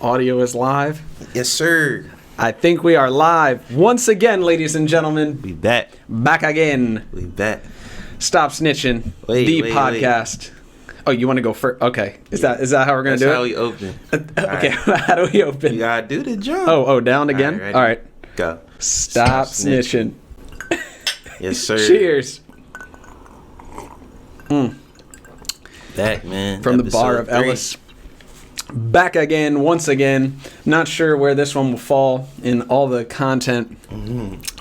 Audio is live. Yes, sir. I think we are live once again, ladies and gentlemen. We back. Back again. We back. Stop Snitching, the podcast. Wait. Oh, you want to go first? Okay. Is that how we're going to do it? That's how we open. Okay, right. How do we open? You got to do the jump. Oh, down again? All right. Go. Stop snitching. Yes, sir. Cheers. Back, man. From the bar of 3. Ellis. Back again, once again. Not sure where this one will fall in all the content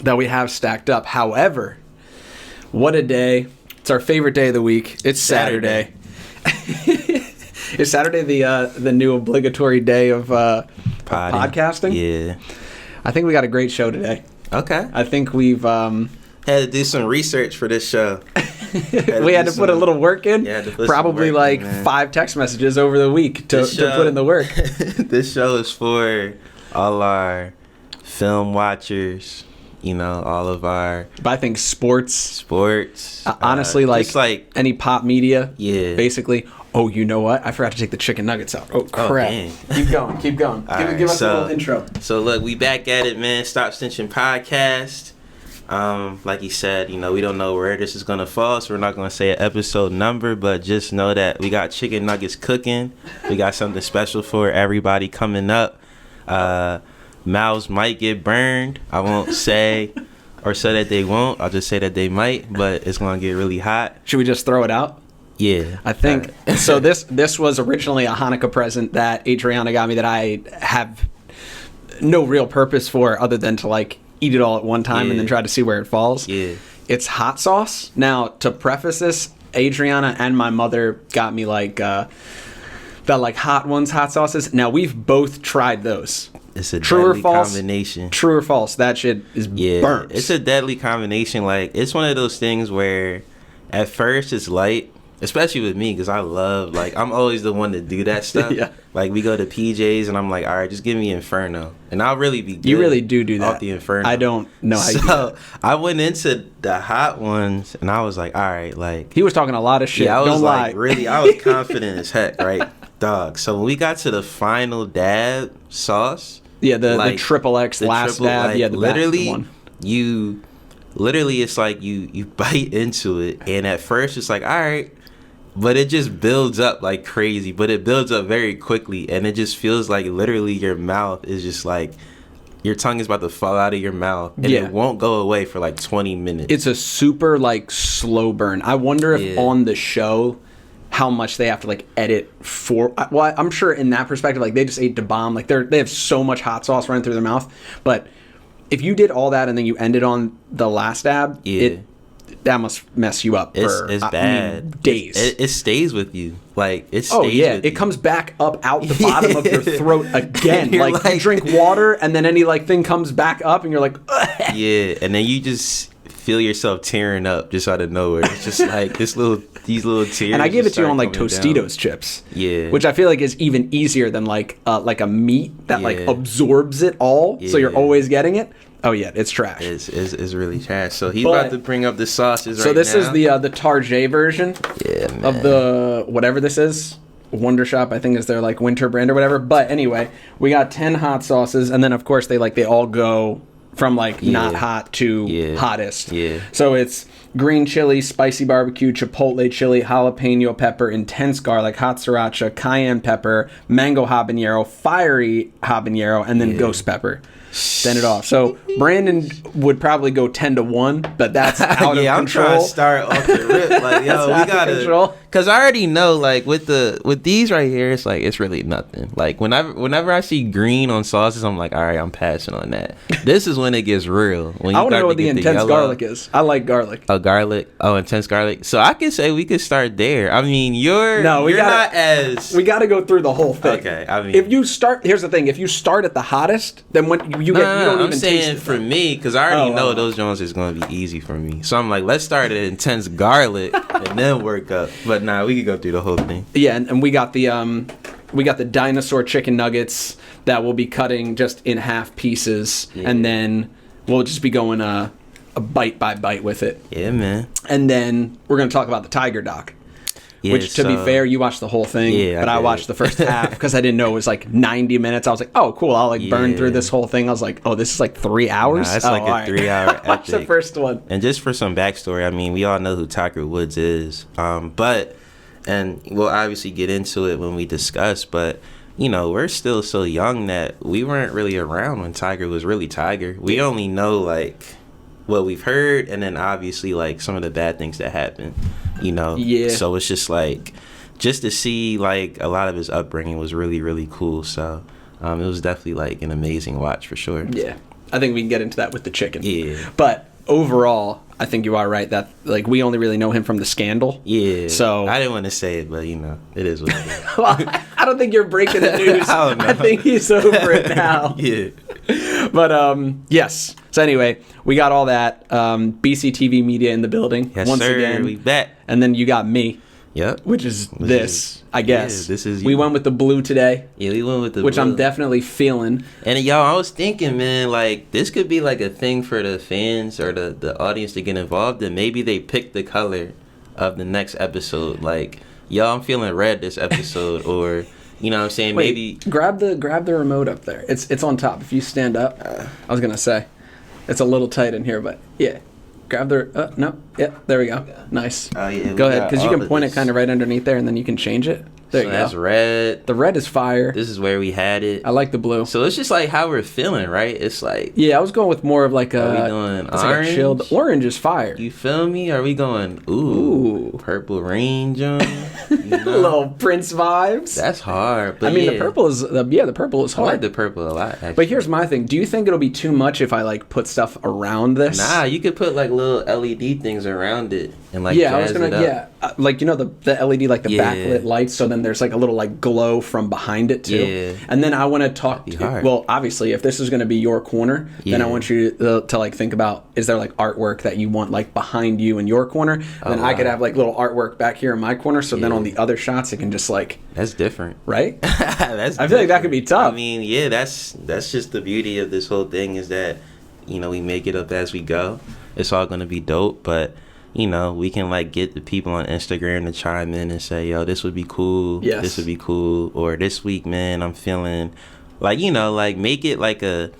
that we have stacked up. However, what a day. It's our favorite day of the week. It's Saturday. Is Saturday the new obligatory day of podcasting? Yeah. I think we got a great show today. Okay. I think we've... had to do some research for this show. We had to put a little work in. Yeah, probably like 5 text messages over the week to put in the work. This show is for all our film watchers, you know, all of our... But I think sports. Honestly, like any pop media. Yeah. Basically. Oh, you know what? I forgot to take the chicken nuggets out. Oh, crap. Keep going. Give us a little intro. So, look, we back at it, man. Stop Snitching podcast. Like he said, you know, we don't know where this is going to fall, so we're not going to say an episode number, but just know that we got chicken nuggets cooking. We got something special for everybody coming up. Mouths might get burned. I won't say or say that they won't. I'll just say that they might, but it's going to get really hot. Should we just throw it out? Yeah. I think so. This was originally a Hanukkah present that Adriana got me that I have no real purpose for other than to like eat it all at one time and then try to see where it falls. Yeah. It's hot sauce. Now, to preface this, Adriana and my mother got me like the like Hot Ones hot sauces. Now, we've both tried those. It's a deadly combination. True or false? That shit is burnt. It's a deadly combination. Like, it's one of those things where at first it's light, especially with me, because I love, like, I'm always the one to do that stuff. Yeah. Like, we go to PJ's, and I'm like, all right, just give me Inferno. And I'll really be good. You really do that. Off the Inferno. I don't know how you do that. I went into the Hot Ones, and I was like, all right, like... He was talking a lot of shit. Yeah, I was don't like, lie. really, I was confident as heck, right? Dog. So when we got to the final dab sauce... Yeah, the triple X last dab. Like, yeah, the literally, one. It's like you bite into it, and at first it's like, all right... But it just builds up like crazy. But it builds up very quickly. And it just feels like literally your mouth is just like... Your tongue is about to fall out of your mouth. And it won't go away for like 20 minutes. It's a super like slow burn. I wonder if on the show... how much they have to like edit for... Well, I'm sure in that perspective, like they just ate the bomb. Like they have so much hot sauce running through their mouth. But if you did all that and then you ended on the last dab... that must mess you up for it's bad. Days. It stays with you. Like, it stays with you. It comes back up out the bottom of your throat again. Like, you drink water, and then any, like, thing comes back up, and you're like, ugh. Yeah, and then you just feel yourself tearing up just out of nowhere. It's just like these little tears. And I give it to you on, like, Tostitos chips. Yeah. Which I feel like is even easier than, like a meat that, like, absorbs it all, so you're always getting it. Oh yeah, it's trash. It's really trash. So he's about to bring up the sauces right now. So this is the Tarjay version of the whatever this is. Wonder Shop, I think, is their like winter brand or whatever. But anyway, we got 10 hot sauces, and then of course they all go from like not hot to hottest. Yeah. So it's green chili, spicy barbecue, chipotle chili, jalapeno pepper, intense garlic, hot sriracha, cayenne pepper, mango habanero, fiery habanero, and then ghost pepper. Send it off. So Brandon would probably go 10-1, but that's out of control. I'm trying to start off the rip. Like, yo, we gotta, because I already know, like with these right here, it's like it's really nothing. Like whenever I see green on sauces, I'm like, all right, I'm passing on that. This is when it gets real. When you I want to know what the intense garlic is. I like garlic. Intense garlic. So I could say we could start there. I mean, we got to go through the whole thing. Okay, I mean, here's the thing: if you start at the hottest, then when you don't even taste it. For me, because I already know those Jones is going to be easy for me. So I'm like, let's start at intense garlic and then work up. But nah, we could go through the whole thing. Yeah, and we got the dinosaur chicken nuggets that we'll be cutting just in half pieces, and then we'll just be going a bite by bite with it. Yeah, man. And then we're going to talk about the Tiger Doc. Yeah, which, to be fair, you watched the whole thing. Yeah, but I watched the first half because I didn't know it was like 90 minutes. I was like, oh, cool. I'll like burn through this whole thing. I was like, oh, this is like 3 hours? Nah, it's like a 3-hour epic. Watch the first one. And just for some backstory, I mean, we all know who Tiger Woods is. And we'll obviously get into it when we discuss, but you know, we're still so young that we weren't really around when Tiger was really Tiger. We only know like what we've heard, and then obviously like some of the bad things that happened, you know. Yeah. So it's just like, just to see like a lot of his upbringing was really, really cool. So it was definitely like an amazing watch for sure. Yeah, I think we can get into that with the chicken. Yeah. But overall, I think you are right that like we only really know him from the scandal. Yeah. So I didn't want to say it, but you know, it is what it is. Well, I don't think you're breaking the news. I don't know. I think he's over it now. Yeah. But yes. So anyway, we got all that. BCTV Media in the building Yes, once sir. again. We back. And then you got me. Yep. Which is this, I guess. Yeah, this is you. We went with the blue today. Yeah, we went with the which blue. I'm definitely feeling. And y'all, I was thinking, man, like this could be like a thing for the fans or the audience to get involved in. Maybe they pick the color of the next episode. Like, y'all, I'm feeling red this episode, or you know what I'm saying? Wait, maybe grab the remote up there. It's on top. If you stand up, I was gonna say it's a little tight in here, but yeah. Grab the no, yeah, there we go. Nice. Oh yeah. Go ahead, because you can point it kind of right underneath there, and then you can change it. There you go. That's red. The red is fire. This is where we had it. I like the blue. So it's just like how we're feeling, right? It's like, yeah, I was going with more of like a. Are we doing it's orange? like a chilled orange is fire. You feel me? Are we going ooh. Purple rain, John? You know? Little Prince vibes. That's hard. But I mean, yeah. the purple is the purple is I hard. like the purple a lot. Actually. But here's my thing: do you think it'll be too much if I like put stuff around this? Nah, you could put like little LED things around it and like yeah, I was jazz gonna it up. like you know the LED like the Yeah. backlit lights. So then there's like a little like glow from behind it too. Yeah. And then I want to talk to hard. well, obviously, if this is gonna be your corner, then I Yeah. want you to like think about is there like artwork that you want like behind you in your corner? Then I could have like little artwork back here in my corner. So then Yeah. on the other shots, it can just like That's different. right. That's I feel like that could be tough. I mean, yeah, that's just the beauty of this whole thing is that, you know, we make it up as we go. It's all gonna be dope, but you know, we can like get the people on Instagram to chime in and say, yo, this would be cool. Yes. This would be cool. Or this week, man, I'm feeling like, you know, like make it like an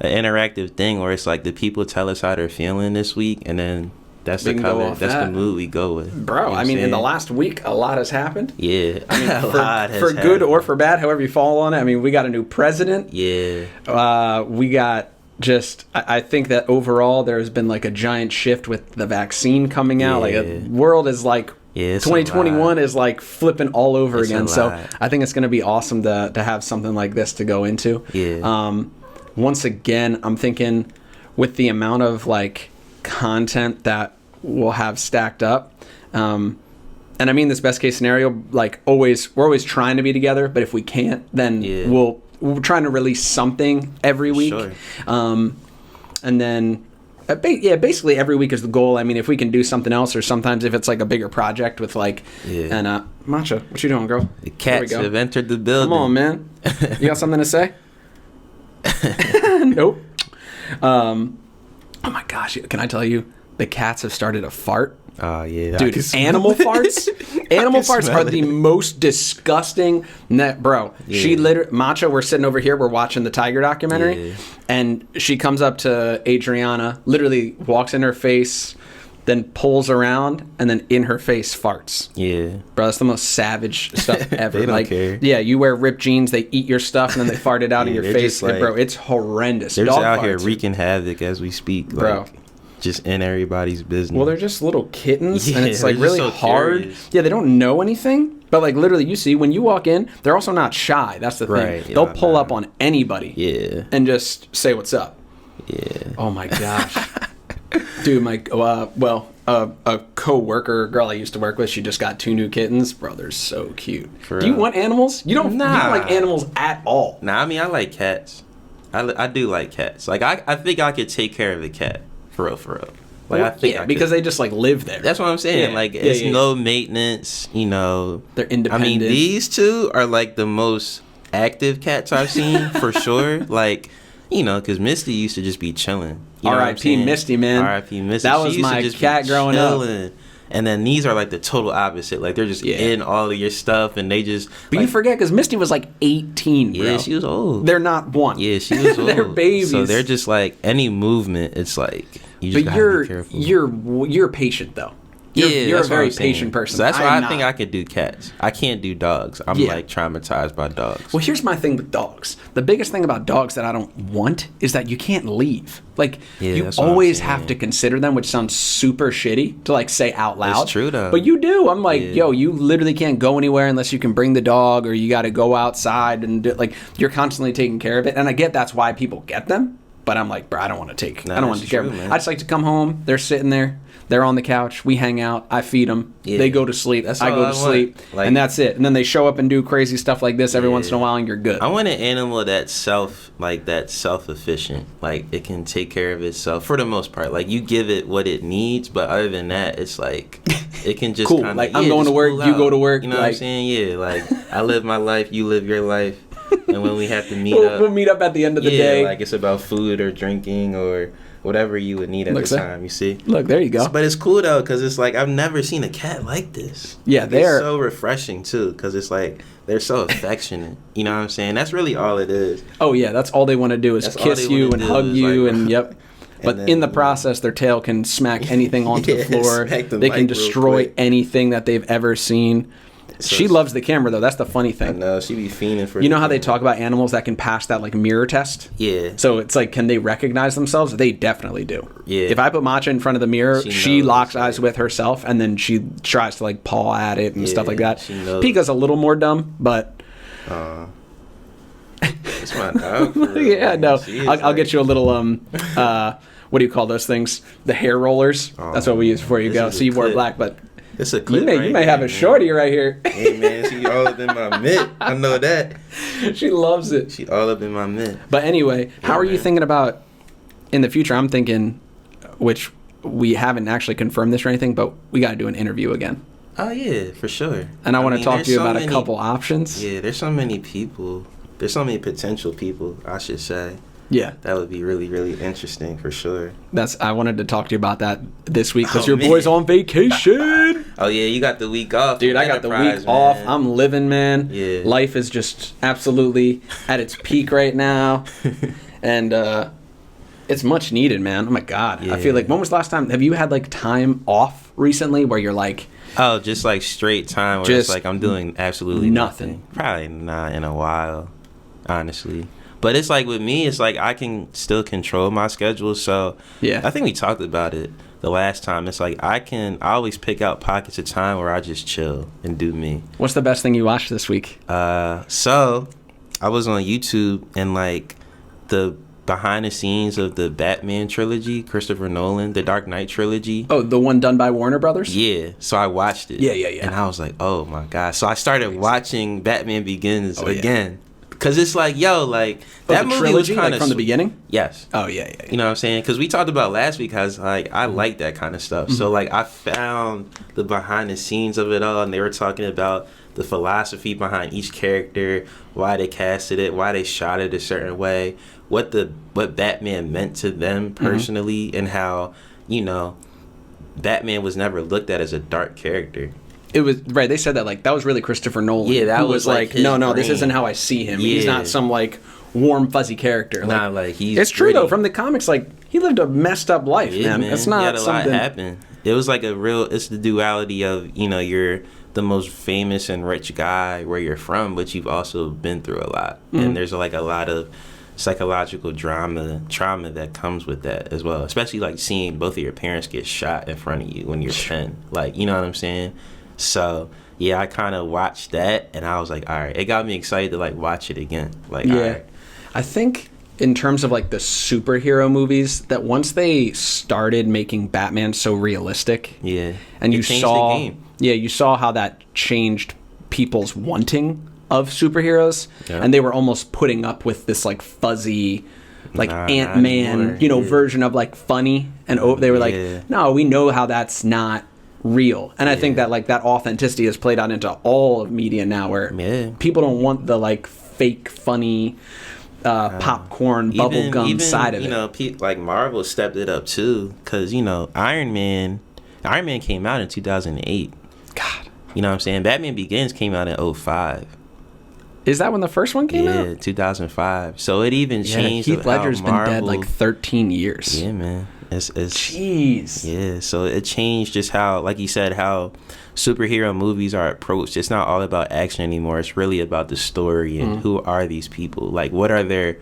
interactive thing where it's like the people tell us how they're feeling this week, and then that's We the can go color, off that's that. the mood we go with. Bro, You know what I I'm mean, in the saying? last week, a lot has happened. Yeah. I mean, A lot has for good happened. or for bad, however you fall on it. I mean, we got a new president. Yeah. We got just, I think that overall there's been like a giant shift with the vaccine coming out. Like Yeah. the world is like, Yeah, it's a 2021 is like flipping all over It's a again. So lot. I think it's going to be awesome to have something like this to go into. Yeah. Once again, I'm thinking with the amount of like content that we'll have stacked up. And I mean this best case scenario, like we're always trying to be together, but if we can't, then Yeah. we're trying to release something every week. Sure. And then basically every week is the goal. I mean, if we can do something else, or sometimes if it's like a bigger project with like, Yeah. and Matcha, what you doing, girl? The There we cats go. have entered the building. Come on, man. You got something to say? Nope. Oh my gosh, can I tell you, the cats have started to fart. Oh yeah, I Dude, can smell animal it. farts. Animal can farts smell are the it. most disgusting. Bro, she Yeah. literally, Matcha, we're sitting over here, we're watching the tiger documentary, Yeah. and she comes up to Adriana, literally walks in her face, then pulls around, and then in her face farts. Yeah, Bro, that's the most savage stuff ever. They don't like, care. yeah, you wear ripped jeans, they eat your stuff, and then they fart it out in Yeah, your they're face. just like- Bro, it's horrendous. they're just out here farts. wreaking havoc as we speak, Bro. like, just in everybody's business. Well, they're just little kittens, and Yeah, it's like they're just really so hard. curious. Yeah, they don't know anything, but like literally, you see when you walk in, they're also not shy. That's the thing. Right, They'll yeah, pull nah. up on anybody, yeah, and just say what's up. yeah. Oh my gosh, dude, my a co-worker girl I used to work with, she just got 2 new kittens. Bro, they're so cute. For Do you real. want animals? You don't Nah. like animals at all. Nah, I mean, I like cats. I do like cats. Like, I think I could take care of a cat, for real, for real. Like, I think I could. because they just like live there. That's what I'm saying. Yeah, Like, yeah, it's yeah. no maintenance, you know. They're I independent. mean, these two are like the most active cats I've seen for sure. Like, you know, because Misty used to just be chilling. You know what I'm R.I.P. saying? Misty, man. R.I.P. Misty. That She was used to my just be cat growing up. chilling. And then these are like the total opposite. Like they're just in all of your stuff, and they just. But you forget because Misty was like 18. Bro. Yeah, she was old. They're not one. Yeah, she was old. They're babies. So they're just like any movement. It's like you just gotta be careful. You're patient though. You're a very patient person. So that's why I think I could do cats. I can't do dogs. I'm like traumatized by dogs. Well, here's my thing with dogs. The biggest thing about dogs that I don't want is that you can't leave. Like you always have to consider them, which sounds super shitty to like say out loud. It's true though. But you do. I'm like, yo, you literally can't go anywhere unless you can bring the dog, or you got to go outside and like you're constantly taking care of it. And I get that's why people get them. But I'm like, bro, I don't want to take. I don't want to take care of them. I just like to come home. They're sitting there. They're on the couch. We hang out. I feed them. Yeah. They go to sleep. I go to sleep. Like, and that's it. And then they show up and do crazy stuff like this every once in a while, and you're good. I want an animal that's self-efficient. Like, it can take care of itself for the most part. Like, you give it what it needs, but other than that, it's like, it can just cool. Like, I'm going to work, you go to work. You know what I'm saying? Yeah, like, I live my life, you live your life. And when we have to meet up. We'll meet up at the end of the day. Like, it's about food or drinking or whatever you would need at the time, you see? Look, there you go. But it's cool, though, because it's like, I've never seen a cat like this. Yeah, they're so refreshing, too, because it's like, they're so affectionate. You know what I'm saying? That's really all it is. Oh, yeah, that's all they want to do is kiss you and hug you like, and, yep. But then, in the process, their tail can smack anything onto the floor. They can destroy anything that they've ever seen. So she loves the camera, though. That's the funny thing. I know. She be fiending for You know how they talk about animals that can pass that, like, mirror test? Yeah. So it's like, can they recognize themselves? They definitely do. Yeah. If I put Matcha in front of the mirror, she locks eyes with herself, and then she tries to, like, paw at it and stuff like that. Pika's a little more dumb, but... It's my dog. Yeah, no. I'll get you a little, what do you call those things? The hair rollers. That's what we use before you go. So you wore black, but... It's a clip. You may have a shorty right here. Hey man, she all up in my mitt. I know that. She loves it. She all up in my mitt. But anyway, how are you thinking about in the future? I'm thinking, which we haven't actually confirmed this or anything, but we got to do an interview again. Oh yeah, for sure. And I want to talk to you about a couple options. Yeah, there's so many people. There's so many potential people, I should say. Yeah. That would be really, really interesting for sure. I wanted to talk to you about that this week because your boy's on vacation. Oh, yeah, you got the week off. Dude, I got the week off. I'm living, man. Yeah. Life is just absolutely at its peak right now. And it's much needed, man. Oh, my God. Yeah. I feel like, when was the last time? Have you had, like, time off recently where you're like... Oh, just, like, straight time where it's like I'm doing absolutely nothing. Probably not in a while, honestly. But it's like with me, it's like I can still control my schedule. So yeah, I think we talked about it the last time. It's like I always pick out pockets of time where I just chill and do me. What's the best thing you watched this week? So I was on YouTube and like the behind the scenes of the Batman trilogy, Christopher Nolan, the Dark Knight trilogy. Oh, the one done by Warner Brothers? Yeah. So I watched it. Yeah. And I was like, oh my God. So I started watching Batman Begins again. Because it's like, yo, like, that movie trilogy, was kind of... from the beginning? Yes. Oh, yeah. You know what I'm saying? Because we talked about last week, because, like, I like that kind of stuff. So, like, I found the behind the scenes of it all, and they were talking about the philosophy behind each character, why they casted it, why they shot it a certain way, what Batman meant to them personally, and how, you know, Batman was never looked at as a dark character. It was right. They said that like that was really Christopher Nolan. Yeah, that was like no, this isn't how I see him. Yeah. He's not some like warm fuzzy character. Nah, like he's. It's true though. From the comics, like he lived a messed up life, man. It's not he had a something. lot happen. It was like it's the duality of, you know, you're the most famous and rich guy where you're from, but you've also been through a lot, and there's like a lot of psychological trauma that comes with that as well. Especially like seeing both of your parents get shot in front of you when you're 10. Like, you know what I'm saying? So, yeah, I kind of watched that, and I was like, all right. It got me excited to, like, watch it again. Like, yeah. All right. I think in terms of, like, the superhero movies, that once they started making Batman so realistic, and you saw, the game. Yeah, you saw how that changed people's wanting of superheroes, and they were almost putting up with this, like, fuzzy, like, Ant-Man, you know, version of, like, funny, and they were like, no, we know how that's not real. And I think that like that authenticity has played out into all of media now, where people don't want the like fake funny popcorn bubblegum side of it. You know, like Marvel stepped it up too, because you know Iron Man, Iron Man came out in 2008. God. You know what I'm saying? Batman Begins came out in 2005. Is that when the first one came out? Yeah, 2005. So it even changed. Heath Ledger's been dead like 13 years. Yeah, man. It's jeez. Yeah, so it changed just how, like you said, how superhero movies are approached. It's not all about action anymore. It's really about the story and who are these people? Like, what are their,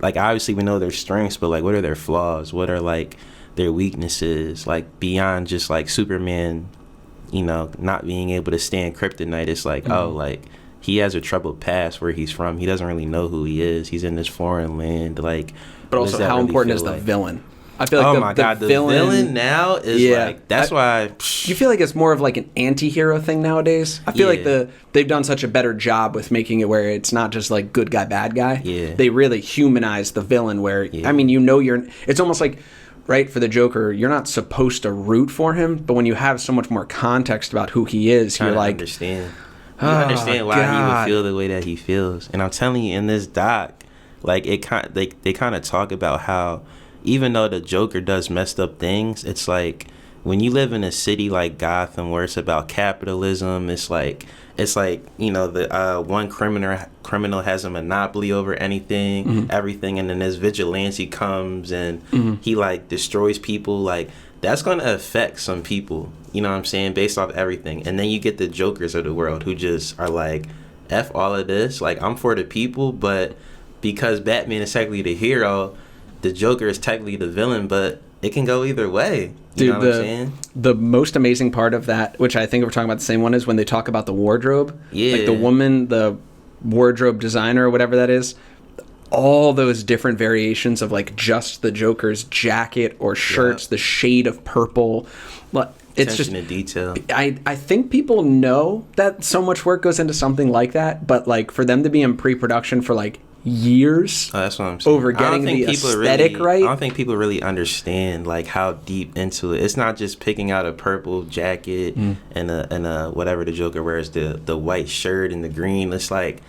like, obviously we know their strengths, but like, what are their flaws? What are like their weaknesses? Like, beyond just like Superman, you know, not being able to stand kryptonite. It's like, oh, like, he has a troubled past where he's from. He doesn't really know who he is. He's in this foreign land. Like, but also, how important is the villain? I feel like oh my god, the villain now is like, that's why. You feel like it's more of like an anti-hero thing nowadays? I feel like they've done such a better job with making it where it's not just like good guy, bad guy. Yeah. They really humanize the villain where, I mean, you know, it's almost like, right, for the Joker, you're not supposed to root for him, but when you have so much more context about who he is, you're like, understand. You understand why he would feel the way that he feels. And I'm telling you, in this doc, like, they kind of talk about how, even though the Joker does messed up things, it's like when you live in a city like Gotham where it's about capitalism, it's like, you know, the one criminal has a monopoly over anything, everything, and then this vigilante comes and he like destroys people. Like, that's going to affect some people, you know what I'm saying, based off everything. And then you get the Jokers of the world who just are like, F all of this, like, I'm for the people, but because Batman is technically the hero, the Joker is technically the villain, but it can go either way. You know what I'm saying? The most amazing part of that, which I think we're talking about the same one, is when they talk about the wardrobe. Yeah. Like the woman, the wardrobe designer or whatever that is, all those different variations of like just the Joker's jacket or shirts, the shade of purple. It's attention to detail. I think people know that so much work goes into something like that, but like for them to be in pre-production for like years, that's what I'm saying, over getting the aesthetic right. I don't think people really understand like how deep into it. It's not just picking out a purple jacket and a whatever the Joker wears, the white shirt and the green. It's like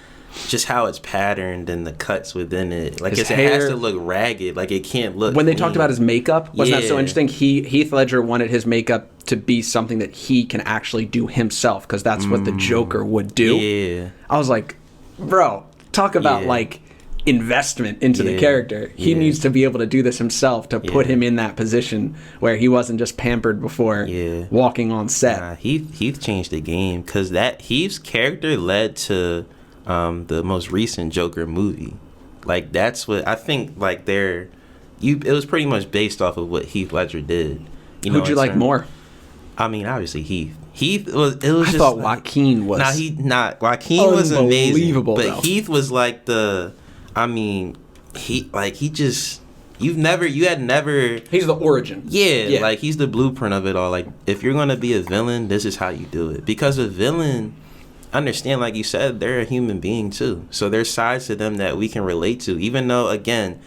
just how it's patterned and the cuts within it. Like, it has to look ragged. Like, it can't look when they clean. talked about his makeup, wasn't that so interesting? Heath Ledger wanted his makeup to be something that he can actually do himself, because that's what the Joker would do. Yeah, I was like, bro, talk about like investment into the character. He needs to be able to do this himself to put him in that position where he wasn't just pampered before walking on set. Heath changed the game, because that Heath's character led to the most recent Joker movie. Like, that's what I think. Like, it was pretty much based off of what Heath Ledger did. You know, who'd you like more? I mean, obviously Heath. I thought Joaquin was. Joaquin was amazing, but though. Heath was like you had never. He's the origin. Yeah, like, he's the blueprint of it all. Like, if you're gonna be a villain, this is how you do it. Because a villain, understand, like you said, they're a human being too. So there's sides to them that we can relate to, even though, again,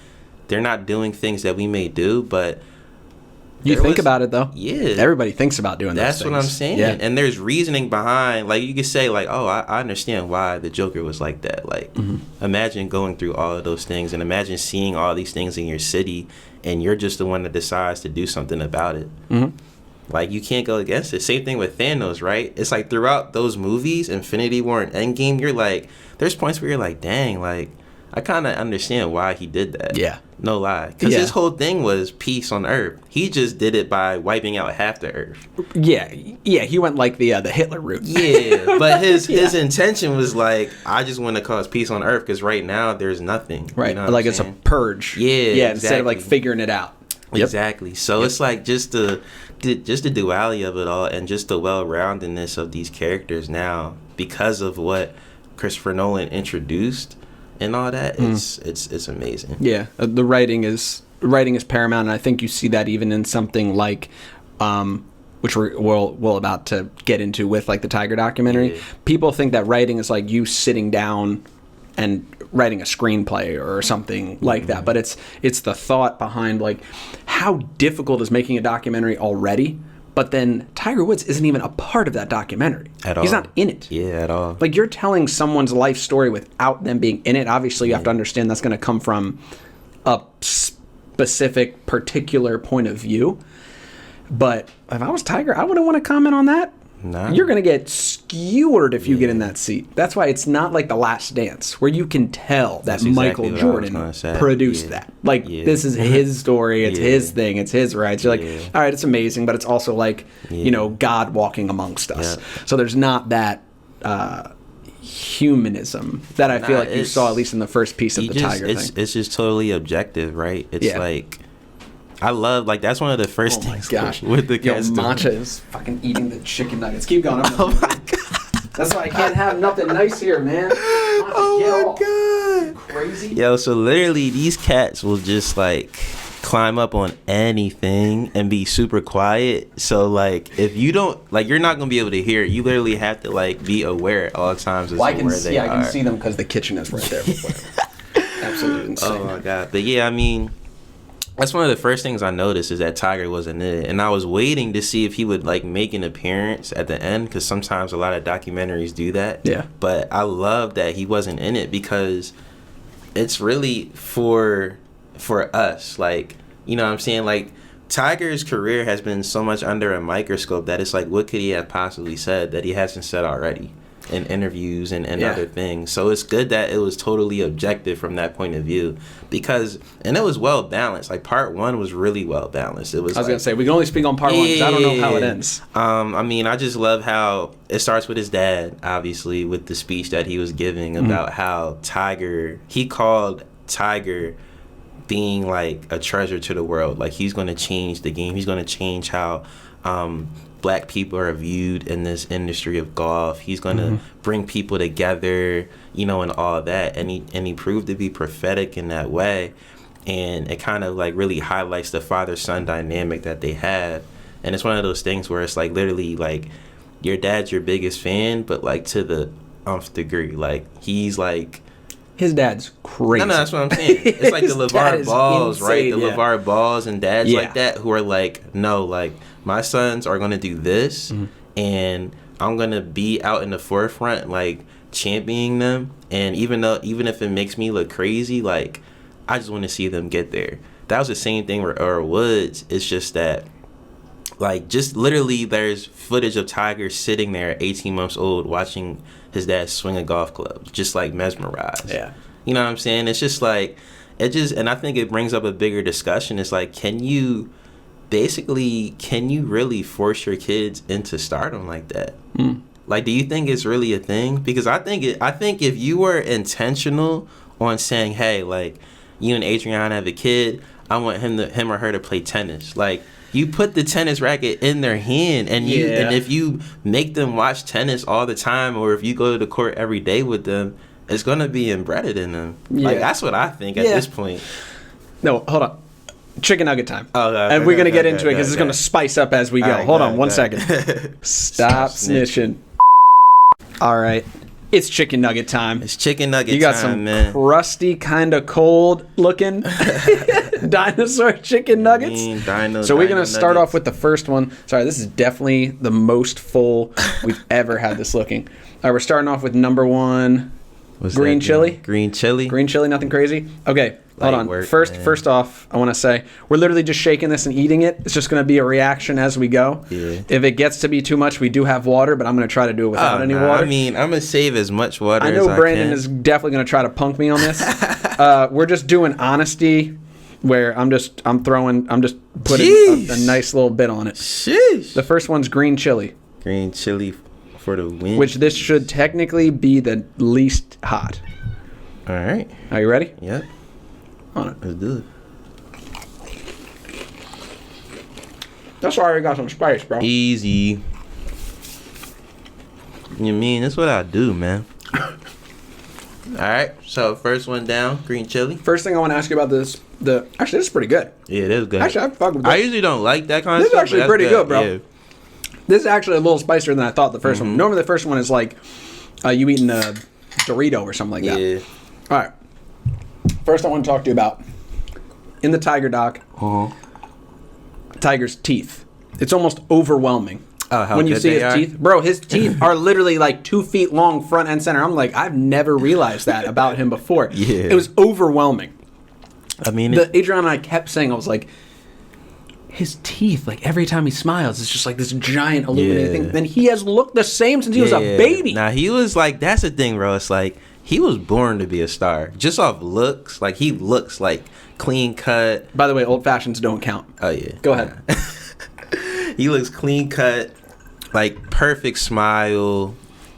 they're not doing things that we may do, but you think about it, though. Yeah. Everybody thinks about doing that's those things. What I'm saying. Yeah. And there's reasoning behind, like, you could say, like, oh, I understand why the Joker was like that. Like, imagine going through all of those things, and imagine seeing all these things in your city, and you're just the one that decides to do something about it. Like, you can't go against it. Same thing with Thanos, right? It's like, throughout those movies, Infinity War and Endgame, you're like, there's points where you're like, dang, like, I kind of understand why he did that. Yeah. No lie. Because his whole thing was peace on Earth. He just did it by wiping out half the Earth. Yeah. He went like the Hitler route. Yeah. But his intention was like, I just want to cause peace on Earth because right now there's nothing. Right. You know like it's a purge. Yeah. Yeah. Exactly. Instead of like figuring it out. Exactly. So it's like just the duality of it all, and just the well-roundedness of these characters now because of what Christopher Nolan introduced. And all that, it's amazing. Yeah, the writing is paramount, and I think you see that even in something like, which we'll about to get into with like the Tiger documentary. Yeah. People think that writing is like you sitting down and writing a screenplay or something like that, but it's the thought behind like how difficult is making a documentary already. But then Tiger Woods isn't even a part of that documentary. At all. He's not in it. Yeah, at all. Like, you're telling someone's life story without them being in it. Obviously, you have to understand that's going to come from a specific, particular point of view. But if I was Tiger, I wouldn't want to comment on that. Nah. You're going to get skewered if you get in that seat. That's why it's not like The Last Dance, where you can tell that Michael Jordan produced that. Like, this is his story. It's his thing. It's his rights. You're like, all right, it's amazing, but it's also like, you know, God walking amongst us. So there's not that humanism that I feel like you saw, at least in the first piece of the Tiger thing. It's just totally objective, right? It's like... I love, like, that's one of the first things with the cats. Matcha is fucking eating the chicken nuggets. Keep going. Oh my god. That's why I can't have nothing nice here, man. Oh my god. Crazy. Yo, so literally these cats will just, like, climb up on anything and be super quiet. So, like, if you don't, like, you're not going to be able to hear it. You literally have to, like, be aware at all times as to where they are. I can see them because the kitchen is right there. Absolutely insane. Oh my god. But yeah, I mean... That's one of the first things I noticed is that Tiger wasn't in it. And I was waiting to see if he would, like, make an appearance at the end, because sometimes a lot of documentaries do that. Yeah. But I love that he wasn't in it because it's really for us. Like, you know what I'm saying? Like, Tiger's career has been so much under a microscope that it's like, what could he have possibly said that he hasn't said already in interviews and other things? So it's good that it was totally objective from that point of view, because and it was well balanced. Like, part one was really well balanced. It was, I was gonna say, we can only speak on part one because I don't know how it ends. I mean, I just love how it starts with his dad, obviously, with the speech that he was giving about how he called Tiger being like a treasure to the world. Like, he's going to change the game. He's going to change how black people are viewed in this industry of golf. He's going to bring people together, you know, and all that. And he proved to be prophetic in that way. And it kind of like really highlights the father-son dynamic that they have. And it's one of those things where it's like literally like your dad's your biggest fan, but like to the nth degree. Like, he's like, his dad's crazy. No, that's what I'm saying. It's like the LeVar Balls, right? The LeVar Balls and dads like that who are like, no, like, my sons are going to do this, and I'm going to be out in the forefront, like, championing them. And even if it makes me look crazy, like, I just want to see them get there. That was the same thing with Earl Woods. It's just that, like, just literally there's footage of Tiger sitting there at 18 months old watching his dad swing a golf club, just, like, mesmerized. Yeah. You know what I'm saying? It's just, like, and I think it brings up a bigger discussion. It's like, can you really force your kids into stardom like that? Like, do you think it's really a thing? Because I think if you were intentional on saying, hey, like, you and Adrian have a kid, I want him or her to play tennis. Like, you put the tennis racket in their hand, and and if you make them watch tennis all the time, or if you go to the court every day with them, it's gonna be embedded in them. Like, that's what I think at this point. No, hold on. Chicken nugget time. And we're going to get into it because it's going to spice up as we go. Hold on one second. Stop snitching. All right. It's chicken nugget time. It's chicken nugget time, You got some crusty, kind of cold looking dinosaur chicken nuggets. So we're going to start off with the first one. Sorry, this is definitely the most full we've ever had this looking. All right, we're starting off with number one. Green chili. Green chili, nothing crazy. Okay. Hold on. First off, I want to say we're literally just shaking this and eating it. It's just going to be a reaction as we go. Yeah. If it gets to be too much, we do have water, but I'm going to try to do it without any water. I mean, I'm going to save as much water as I can. I know Brandon is definitely going to try to punk me on this. We're just doing honesty, where I'm just putting a nice little bit on it. Sheesh. The first one's green chili. Green chili for the win. Which this should technically be the least hot. All right. Are you ready? Yep. On it. Let's do it. That's already got some spice, bro. Easy. You mean that's what I do, man. Alright, so first one down, green chili. First thing I want to ask you about actually, this is pretty good. Yeah, it is good. Actually, I fuck with this. I usually don't like that kind of stuff. stuff. This is actually pretty good, bro. Yeah. This is actually a little spicier than I thought the first one. Normally the first one is like you eating a Dorito or something like that. Yeah. Alright. First I want to talk to you about, in the Tiger doc, Tiger's teeth. It's almost overwhelming. How when you good see they his are? teeth. Bro, his teeth are literally like 2 feet long front and center. I'm like, I've never realized that about him before. Yeah. It was overwhelming. I mean, Adrian and I kept saying, I was like, his teeth, like every time he smiles, it's just like this giant illuminating thing. And he has looked the same since he was a baby. Nah, he was like, that's the thing, bro. It's like, he was born to be a star. Just off looks, like he looks like clean cut. By the way, old fashions don't count. Oh, yeah. Go ahead. He looks clean cut, like perfect smile,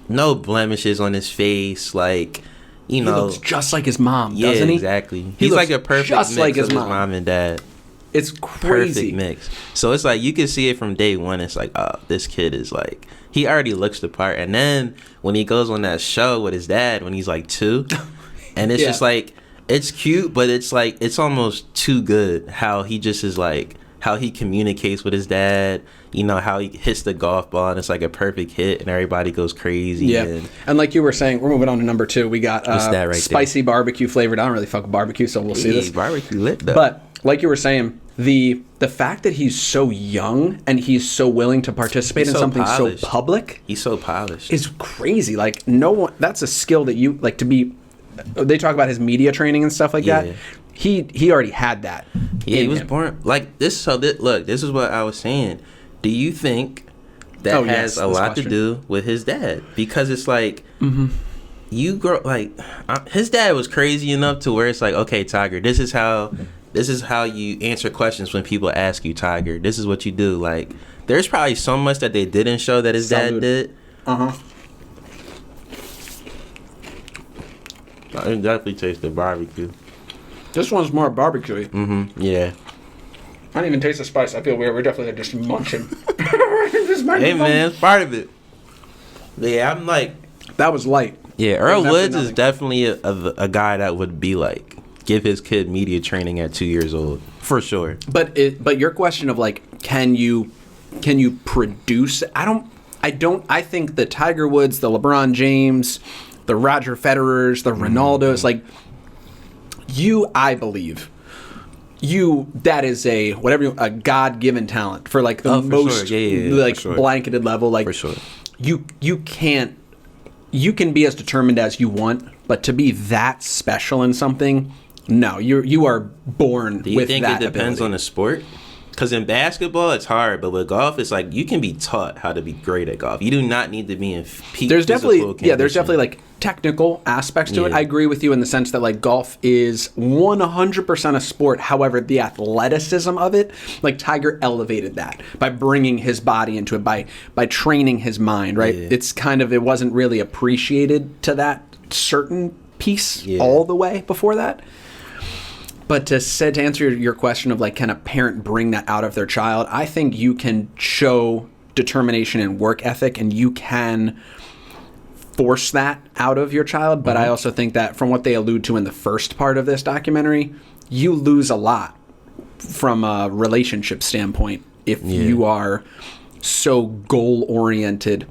no blemishes on his face, like, you know. He looks just like his mom, doesn't he? Exactly. He's like a perfect mix like of his mom and dad. It's crazy. Perfect mix. So it's like, you can see it from day one. It's like, oh, this kid is like, he already looks the part. And then when he goes on that show with his dad when he's like 2, and it's just like, it's cute, but it's like, it's almost too good how he just is like, how he communicates with his dad, you know, how he hits the golf ball and it's like a perfect hit and everybody goes crazy. Yeah. And like you were saying, we're moving on to number 2. We got spicy barbecue flavored. I don't really fuck with barbecue, so we'll see this. Barbecue lit though. But like you were saying, the fact that he's so young and he's so willing to participate in something so public. He's so polished. Is crazy. Like, no one, that's a skill that you, like, to be, they talk about his media training and stuff like that. He already had that. Yeah, he was born like this. So look, this is what I was saying. Do you think that has a lot to do with his dad? Because it's like, you grow like his dad was crazy enough to where it's like, okay, Tiger, this is how you answer questions when people ask you, Tiger. This is what you do. Like, there's probably so much that they didn't show that his dad did. I can definitely taste the barbecue. This one's more barbecue-y. Yeah. I didn't even taste the spice. I feel weird. We're definitely just munching. Hey, man, it's part of it. Yeah, I'm like... That was light. Yeah, Earl Woods is definitely a guy that would be like, give his kid media training at 2 years old. For sure. But your question of like, can you produce... I think the Tiger Woods, the LeBron James, the Roger Federers, the Ronaldos, like... I believe that is a God-given talent for like the most blanketed level. Like, for sure. You can be as determined as you want, but to be that special in something, no, you are born with that. Do you think it depends on the sport? Because in basketball, it's hard, but with golf, it's like you can be taught how to be great at golf. You do not need to be in peak physical condition. There's definitely like technical aspects to it. I agree with you in the sense that like golf is 100% a sport. However, the athleticism of it, like Tiger elevated that by bringing his body into it, by training his mind, right? Yeah. It's kind of, it wasn't really appreciated to that certain piece all the way before that. But to answer your question of like, can a parent bring that out of their child? I think you can show determination and work ethic, and you can force that out of your child. But I also think that from what they allude to in the first part of this documentary, you lose a lot from a relationship standpoint if you are so goal-oriented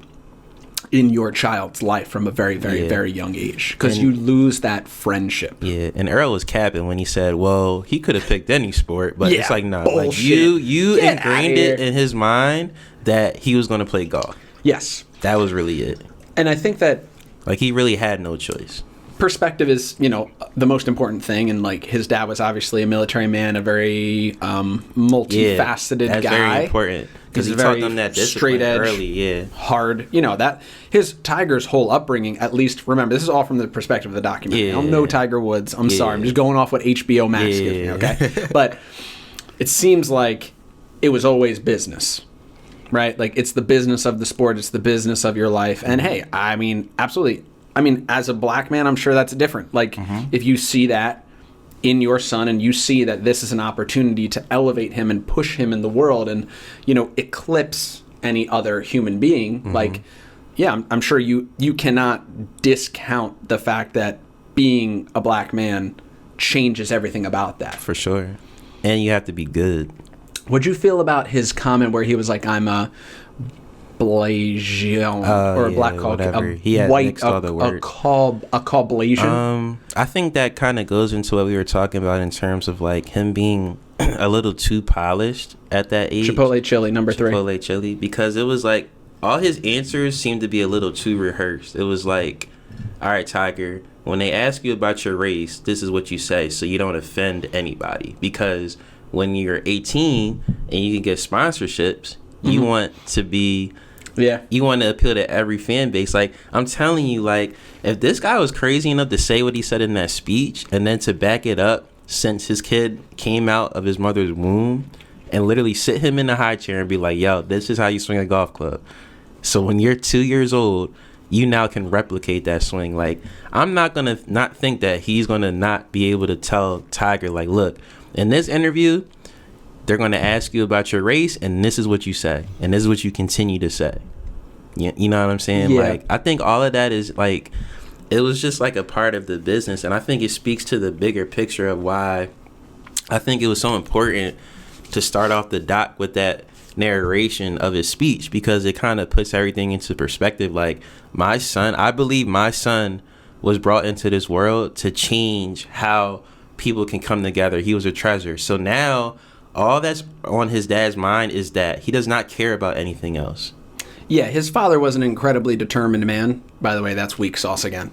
in your child's life from a very, very, very young age, because you lose that friendship. Yeah, and Earl was capping when he said, well, he could have picked any sport, but it's like, no, like you ingrained it in his mind that he was going to play golf. Yes. That was really it. And I think that, like, he really had no choice. Perspective is, the most important thing. And, like, his dad was obviously a military man, a very multifaceted guy. That's very important. Because he taught them that discipline early, hard. That his Tiger's whole upbringing, at least, remember, this is all from the perspective of the documentary. I don't know Tiger Woods. I'm sorry. I'm just going off what HBO Max gives me, okay? But it seems like it was always business. Right? Like, it's the business of the sport. It's the business of your life. And, hey, I mean, absolutely. I mean, as a black man, I'm sure that's different. Like, if you see that in your son and you see that this is an opportunity to elevate him and push him in the world and, eclipse any other human being, like, I'm sure you cannot discount the fact that being a black man changes everything about that. For sure. And you have to be good. What'd you feel about his comment where he was like, I'm a Blasian or a black Caucasian, he had mixed all the words. A Caucasian. I think that kind of goes into what we were talking about in terms of like him being a little too polished at that age. Chipotle chili, number 3. Chipotle chili, because it was like all his answers seemed to be a little too rehearsed. It was like, all right, Tiger, when they ask you about your race, this is what you say so you don't offend anybody. Because when you're 18 and you can get sponsorships, you want to be, you want to appeal to every fan base. Like, I'm telling you, like, if this guy was crazy enough to say what he said in that speech and then to back it up since his kid came out of his mother's womb and literally sit him in a high chair and be like, yo, this is how you swing a golf club. So when you're 2 years old, you now can replicate that swing. Like, I'm not going to not think that he's going to not be able to tell Tiger, like, look, in this interview, they're going to ask you about your race, and this is what you say, and this is what you continue to say. You know what I'm saying? Yeah. Like, I think all of that is, like, it was just, like, a part of the business, and I think it speaks to the bigger picture of why I think it was so important to start off the doc with that narration of his speech, because it kind of puts everything into perspective. Like, I believe my son was brought into this world to change how people can come together. He was a treasure. So now all that's on his dad's mind is that he does not care about anything else. Yeah, his father was an incredibly determined man. By the way, that's weak sauce again.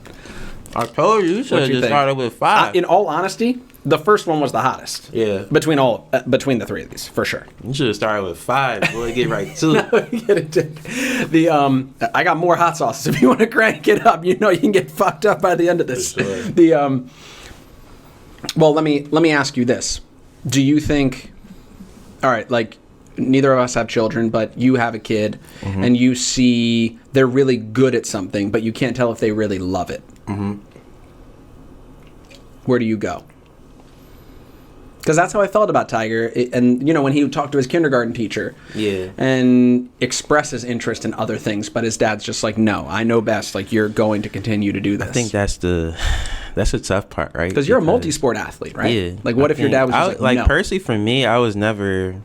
I told you should have just started with 5. In all honesty, the first one was the hottest. Yeah. Between the three of these, for sure. You should have started with 5. Boy, get right to it. I got more hot sauces. If you want to crank it up, you know you can get fucked up by the end of this. For sure. Well, let me ask you this. Do you think, all right, like, neither of us have children, but you have a kid, and you see they're really good at something, but you can't tell if they really love it. Where do you go? Because that's how I felt about Tiger. And, you know, when he talked to his kindergarten teacher and expresses interest in other things, but his dad's just like, no, I know best. Like, you're going to continue to do this. I think that's the tough part, right? Because you're a multi-sport athlete, right? Yeah. Like, what if your dad was just like, no? Personally, for me, I was never...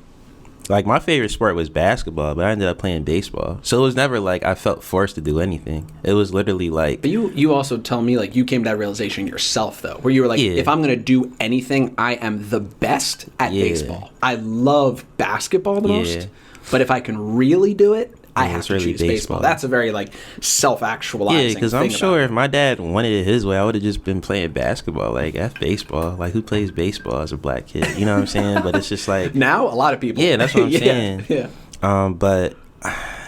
Like, my favorite sport was basketball, but I ended up playing baseball. So it was never like I felt forced to do anything. It was literally like... But you also tell me, like, you came to that realization yourself, though, where you were like, if I'm going to do anything, I am the best at baseball. I love basketball the most, but if I can really do it, I have to choose baseball. That's a very, like, self-actualizing because I'm sure if my dad wanted it his way, I would have just been playing basketball. Like, F baseball. Like, who plays baseball as a black kid? You know what I'm saying? But it's just like... Now, a lot of people. Yeah, that's what I'm saying. Yeah. But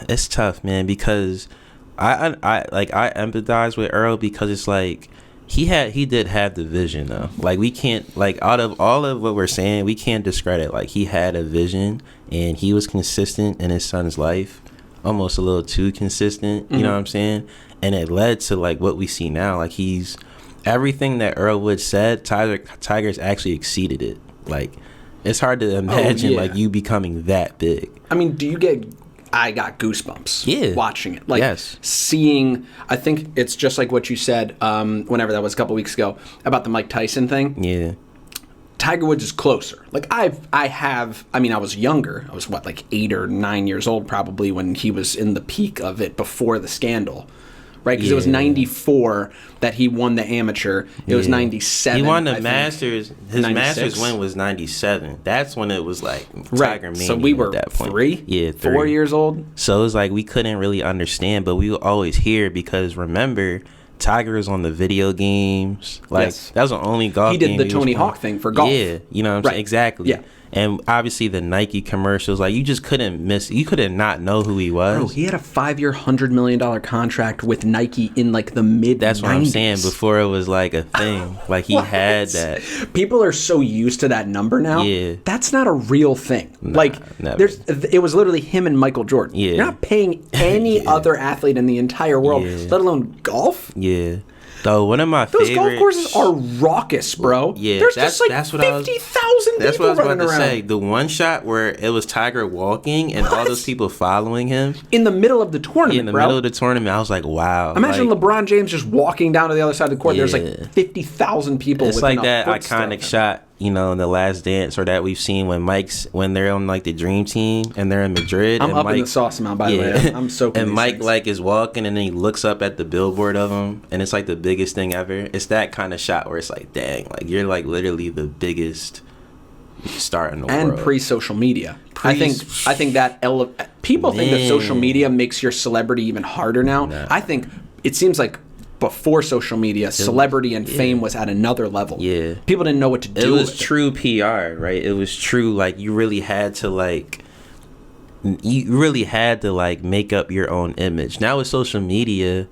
it's tough, man, because I empathize with Earl, because it's like he did have the vision, though. Like, we can't, like, out of all of what we're saying, we can't discredit, like, he had a vision and he was consistent in his son's life. Almost a little too consistent, you know what I'm saying? And it led to, like, what we see now. Like, he's everything that Earl Wood said, Tiger's actually exceeded it. Like, it's hard to imagine like you becoming that big. I mean, I got goosebumps watching it. Like, seeing, I think it's just like what you said whenever that was a couple weeks ago about the Mike Tyson thing. Yeah. Tiger Woods is closer. Like, I was younger. I was, like 8 or 9 years old probably when he was in the peak of it before the scandal, right? Because it was 94 that he won the amateur. It was 97. He won the Masters. His 96. Masters win was 97. That's when it was, like, Tiger Mania. So we were at that point. 3? 4 years old? So it was like we couldn't really understand, but we would always hear, because remember... Tiger was on the video games. Like, that was the only golf game he did the Tony Hawk thing for golf. Yeah, you know what I'm saying? Exactly. Yeah. And obviously the Nike commercials, like, you just couldn't miss. You couldn't not know who he was. Bro, he had a 5-year, $100 million contract with Nike in, like, the mid-90s. That's what I'm saying. Before it was, like, a thing. Like, he had that. People are so used to that number now. Yeah. That's not a real thing. Never. It was literally him and Michael Jordan. Yeah. You're not paying any other athlete in the entire world, let alone golf. Yeah. Though one of my favorites... Those golf courses are raucous, bro. Yeah, there's just like 50,000 people That's what I was about to around. say. The one shot where it was Tiger walking and all those people following him in the middle of the tournament. Middle of the tournament, I was like, wow. Imagine LeBron James just walking down to the other side of the court. There's like 50,000 people. It's like that iconic shot, you know, in The Last Dance, or that we've seen when they're on, like, the Dream Team and they're in Madrid. I'm up in the sauce amount, by the way. I'm so. And Mike like is walking and then he looks up at the billboard of him and it's like the biggest thing ever. It's that kind of shot where it's like, dang, like, you're like literally the biggest star in the world. And pre-social media. I think that people think that social media makes your celebrity even harder now. Nah. I think it seems like before social media, celebrity and fame was at another level. Yeah. People didn't know what to do. It was true PR, right? It was true, like, you really had to, like, make up your own image. Now with social media,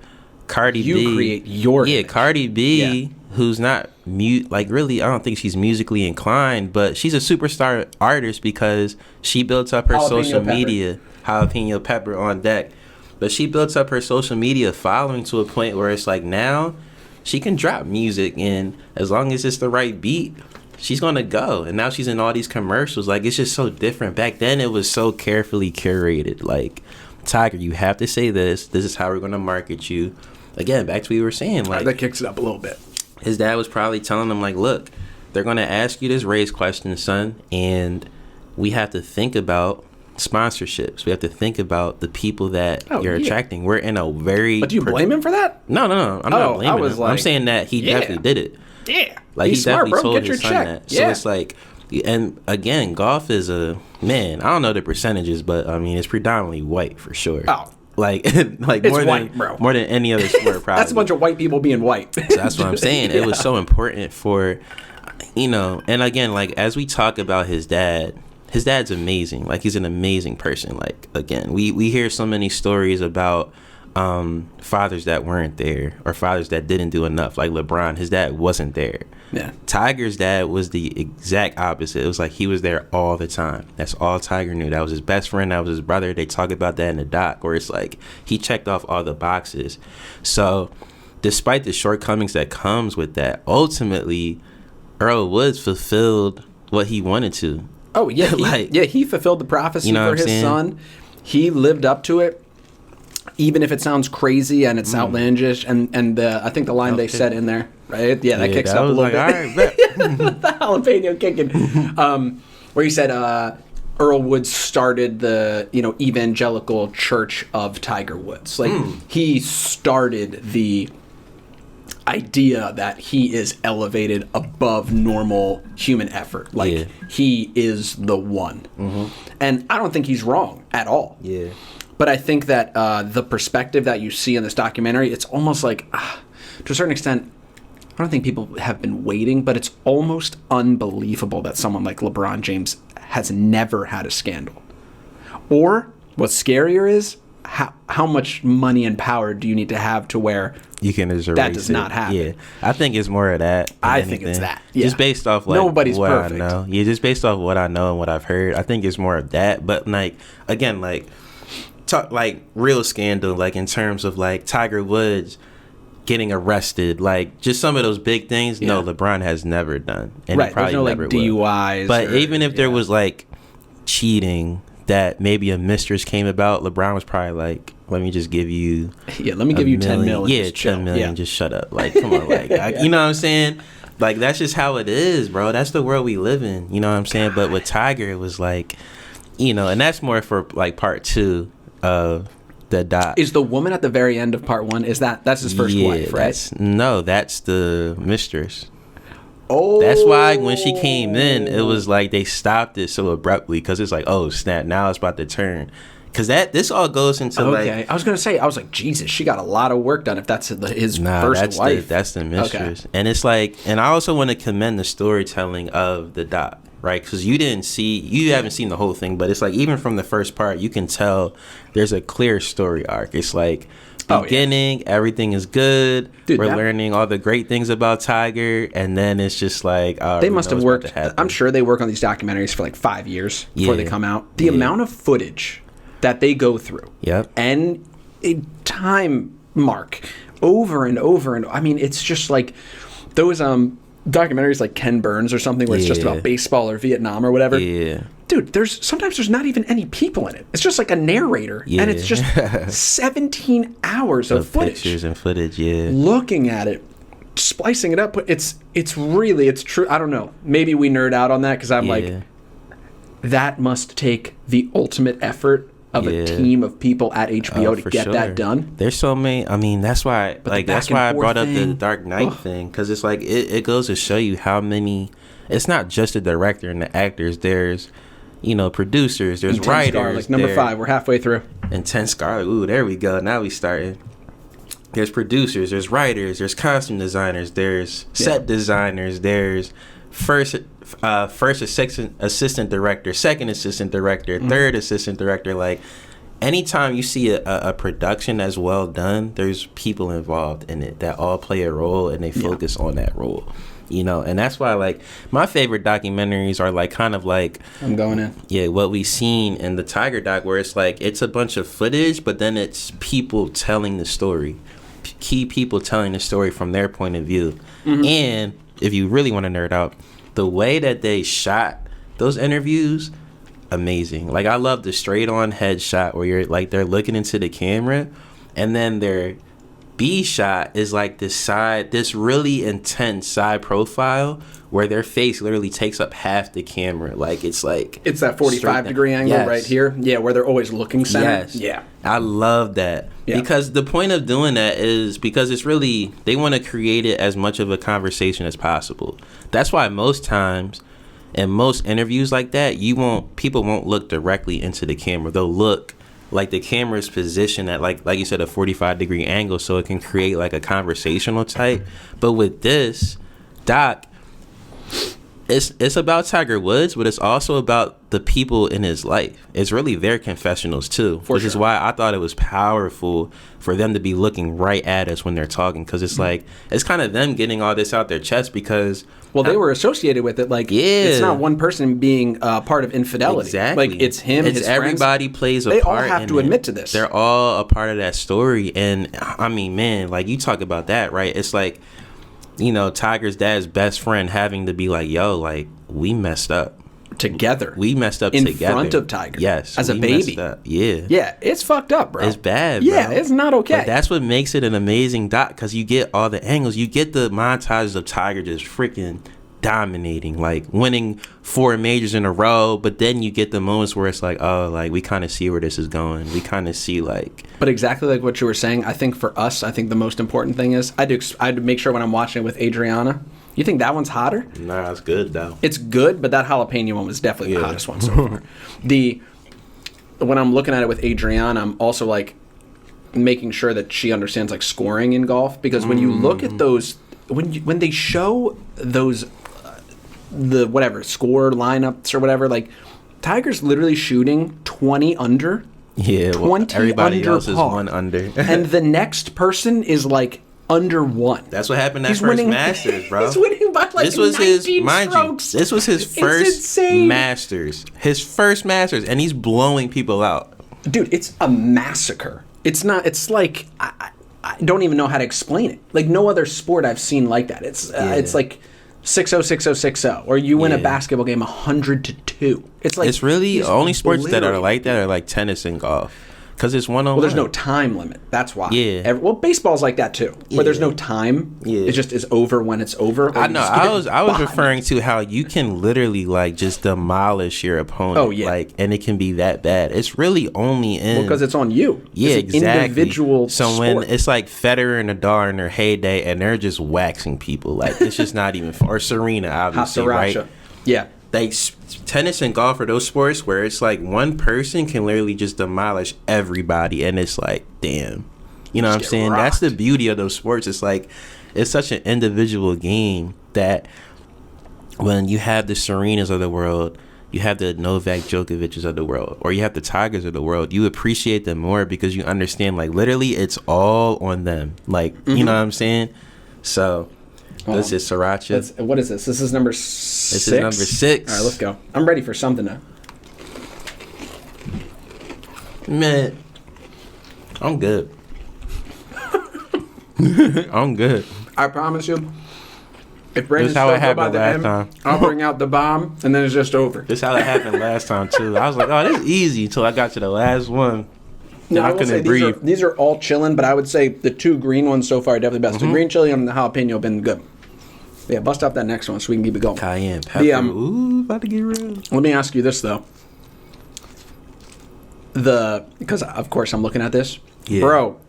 Cardi B... You create your image. Cardi B, who's not really, I don't think she's musically inclined, but she's a superstar artist because she built up her social media. Jalapeno Pepper on deck. But she built up her social media following to a point where it's like now she can drop music, and as long as it's the right beat, she's gonna go. And now she's in all these commercials. Like, it's just so different. Back then it was so carefully curated. Like, Tiger, you have to say this. This is how we're gonna market you. Again, back to what we were saying. Like, that kicks it up a little bit. His dad was probably telling him, like, look, they're gonna ask you this race question, son, and we have to think about sponsorships. We have to think about the people that you're attracting. We're in a very... But do you blame him for that? No. I'm not blaming him. I'm saying that he definitely did it. Yeah. Like, he's he definitely smart, bro. told Get his your son check. that. So it's like... And again, golf is I don't know the percentages, but I mean, it's predominantly white for sure. Oh. Like it's more white, than bro. More than any other sport, probably. That's a bunch of white people being white. So that's what I'm saying. It was so important for, and again, like, as we talk about his dad's amazing. Like, he's an amazing person. Like, again, we hear so many stories about fathers that weren't there or fathers that didn't do enough. Like LeBron, his dad wasn't there. Yeah. Tiger's dad was the exact opposite. It was like he was there all the time. That's all Tiger knew. That was his best friend. That was his brother. They talk about that in the doc, where it's like he checked off all the boxes. So despite the shortcomings that comes with that, ultimately Earl Woods fulfilled what he wanted to. Oh, yeah. He fulfilled the prophecy for his son. He lived up to it, even if it sounds crazy and it's outlandish. And I think the line they said in there, right? Yeah, that kicks up a little bit. All right, the jalapeno kicking. Where he said Earl Woods started the evangelical church of Tiger Woods. Like, he started the idea that he is elevated above normal human effort. Like, he is the one. And I don't think he's wrong at all. Yeah. But I think that the perspective that you see in this documentary, it's almost like, to a certain extent, I don't think people have been waiting, but it's almost unbelievable that someone like LeBron James has never had a scandal. Or, what's scarier is, how much money and power do you need to have to where you can erase that does not happen? Yeah, I think it's more of that. I think it's that. Yeah. Just based off like nobody's what perfect. I know. Yeah, just based off what I know and what I've heard. I think it's more of that. But like again, like talk like real scandal, like in terms of like Tiger Woods getting arrested, like just some of those big things. Yeah. No, LeBron has never done, and he probably never like DUIs. But even if there was like cheating, that maybe a mistress came about, LeBron was probably like, let me just give you let me give you 10 million. Yeah, 10 million, just shut up. Like, come on, like, you know what I'm saying? Like, that's just how it is, bro. That's the world we live in, you know what I'm saying? But with Tiger, it was like, and that's more for like part 2 of the doc. Is the woman at the very end of part 1, that's his first wife, right? No, that's the mistress. Oh, that's why when she came in, it was like they stopped it so abruptly, because it's like, oh snap, now it's about to turn. Because this all goes into I was gonna say, I was like, Jesus, she got a lot of work done if that's his first wife. That's the mistress. Okay. And it's like, and I also want to commend the storytelling of the doc, right? Because you haven't seen the whole thing, but it's like even from the first part, you can tell there's a clear story arc. It's like beginning, everything is good. Dude, we're learning all the great things about Tiger, and then it's just like they must have worked. I'm sure they work on these documentaries for like 5 years before they come out. The amount of footage that they go through, and a time mark over and over, and I mean, it's just like those documentaries like Ken Burns or something where it's just about baseball or Vietnam or whatever. Yeah. Dude, sometimes there's not even any people in it. It's just like a narrator, and it's just 17 hours of footage. Pictures and footage, looking at it, splicing it up. It's true. I don't know. Maybe we nerd out on that because I'm like, that must take the ultimate effort of a team of people at HBO to get that done. There's so many. I mean, that's why. That's why I brought up the Dark Knight thing, because it's like it goes to show you how many. It's not just the director and the actors. There's, producers. There's writers. Scarlet, number 5. We're halfway through. Intense Scarlet. Ooh, there we go. Now we started. there's producers, there's writers, there's costume designers, there's set designers, there's first assistant director, second assistant director, third assistant director. Like, anytime you see a production that's well done, there's people involved in it that all play a role and they focus on that role. You know, and that's why, like, my favorite documentaries are, like, kind of like... I'm going in. Yeah, what we've seen in the Tiger doc, where it's, like, it's a bunch of footage, but then it's people telling the story. Key people telling the story from their point of view. And, if you really want to nerd out, the way that they shot those interviews, amazing. Like, I love the straight-on headshot where you're, like, they're looking into the camera, and then they're... B shot is like this really intense side profile where their face literally takes up half the camera. Like, it's that 45 degree angle right here. Yeah, where they're always looking center. Yes. Yeah. I love that. Yeah. Because the point of doing that is because it's really, they want to create it as much of a conversation as possible. That's why most times in most interviews like that, people won't look directly into the camera. They'll look like the camera's positioned at like you said, a 45 degree angle, so it can create like a conversational type. But with this doc, it's about Tiger Woods, but it's also about the people in his life. It's really their confessionals too, which is why I thought it was powerful for them to be looking right at us when they're talking, because it's like it's kind of them getting all this out their chest because they were associated with it. Like, it's not one person being part of infidelity. Exactly. Like, it's him. It's everybody friends. Plays a they part. They all have to admit to this. They're all a part of that story, and I mean, man, like you talk about that, right? It's like, you know, Tiger's dad's best friend having to be like, yo, like, we messed up together. We messed up in together. In front of Tiger. Yes. As a baby. Yeah. Yeah, it's fucked up, bro. It's bad, bro. Yeah, it's not okay. But that's what makes it an amazing doc, because you get all the angles. You get the montages of Tiger just freaking dominating, like winning 4 majors in a row, but then you get the moments where it's like, oh, like, we kind of see where this is going. We kind of see, like... But exactly like what you were saying, I think for us, the most important thing is I'd make sure when I'm watching it with Adriana. You think that one's hotter? Nah, it's good though. It's good, but that jalapeno one was definitely the hottest one so far. When I'm looking at it with Adriana, I'm also like making sure that she understands like scoring in golf, because when you look at those, when they show those the whatever score lineups or whatever, like Tiger's literally shooting 20 under. Yeah, 20 everybody under else is par. 1 under, and the next person is like under 1. That's what happened that first Masters, bro. He's winning by like 19 strokes. This was his first Masters. His first Masters, and he's blowing people out. Dude, it's a massacre. It's not. It's like I don't even know how to explain it. Like no other sport I've seen like that. It's like 6-0, 6-0, 6-0, or you win a basketball game 100-2. It's like it's really only sports that are like that are like tennis and golf. Because it's 1-on-1. Well, there's no time limit. That's why. Yeah. Well, baseball's like that too. Where there's no time. Yeah. It just is over when it's over. I know. I was referring to how you can literally like just demolish your opponent. Oh yeah. Like, and it can be that bad. It's really only in because it's on you. Yeah, it's exactly. An individual. So sport. when it's like Federer and Nadal in their heyday, and they're just waxing people, like it's just not even. Or Serena, obviously, right? Yeah. Like tennis and golf are those sports where it's like one person can literally just demolish everybody, and it's like, damn, you know what I'm saying? Rocked. That's the beauty of those sports. It's like it's such an individual game that when you have the Serenas of the world, you have the Novak Djokovic's of the world, or you have the Tigers of the world, you appreciate them more because you understand like literally it's all on them. Like you know what I'm saying? So. This is sriracha. What is this? This is number 6? This is number 6. All right, let's go. I'm ready for something now. Man, I'm good. I'm good. I promise you, if Brandon's how still it happened about the last end, time. I'll bring out the bomb, and then it's just over. This is how it happened last time, too. I was like, oh, this is easy until I got to the last one. No, I couldn't breathe. These are all chilling, but I would say the 2 green ones so far are definitely best. The green chili and the jalapeno have been good. Yeah, bust out that next one so we can keep it going. Cayenne pepper. Ooh, about to get real. Let me ask you this, though. Because, of course, I'm looking at this. Yeah. Bro,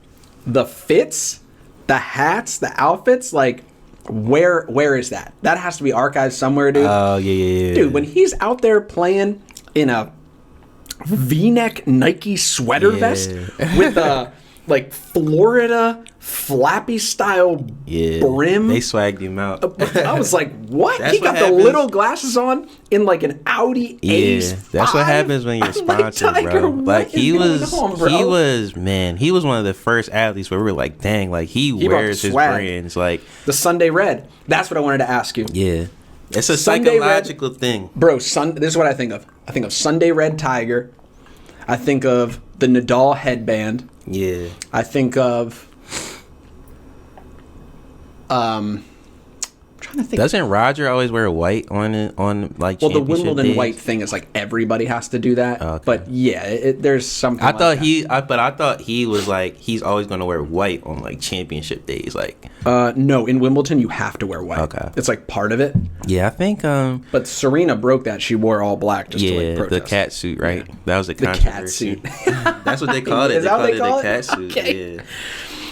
the fits, the hats, the outfits, like, where is that? That has to be archived somewhere, dude. Oh, yeah. Dude, when he's out there playing in a V-neck Nike sweater vest with like Florida flappy style brim. They swagged him out. I was like, what? That's He got what the happens. little glasses on in like an Audi A5. That's what happens when you're I'm like, sponsored, Tiger, bro. what Like is he going was, on, bro? he was one of the first athletes where we were like, dang, like he brought wears the his swag. brands, like The Sunday Red. That's what I wanted to ask you. yeah. It's a Sunday Red- psychological thing. Bro, this is what I think of. I think of Sunday Red Tiger. I think of the Nadal headband. Yeah. I think of I'm trying to think. Doesn't Roger always wear white on it on like Well, the championship Wimbledon days? white thing is like everybody has to do that. Okay. But yeah, there's something. I like thought that. I thought he was like he's always gonna wear white on like championship days. Like No, in Wimbledon you have to wear white. Okay. It's like part of it. yeah, I think But Serena broke that. She wore all black just to like yeah, protest. the cat suit, right? That was a The cat controversy. suit. That's what they called it. Is They that what called they it call the it? cat suit. Okay. Yeah.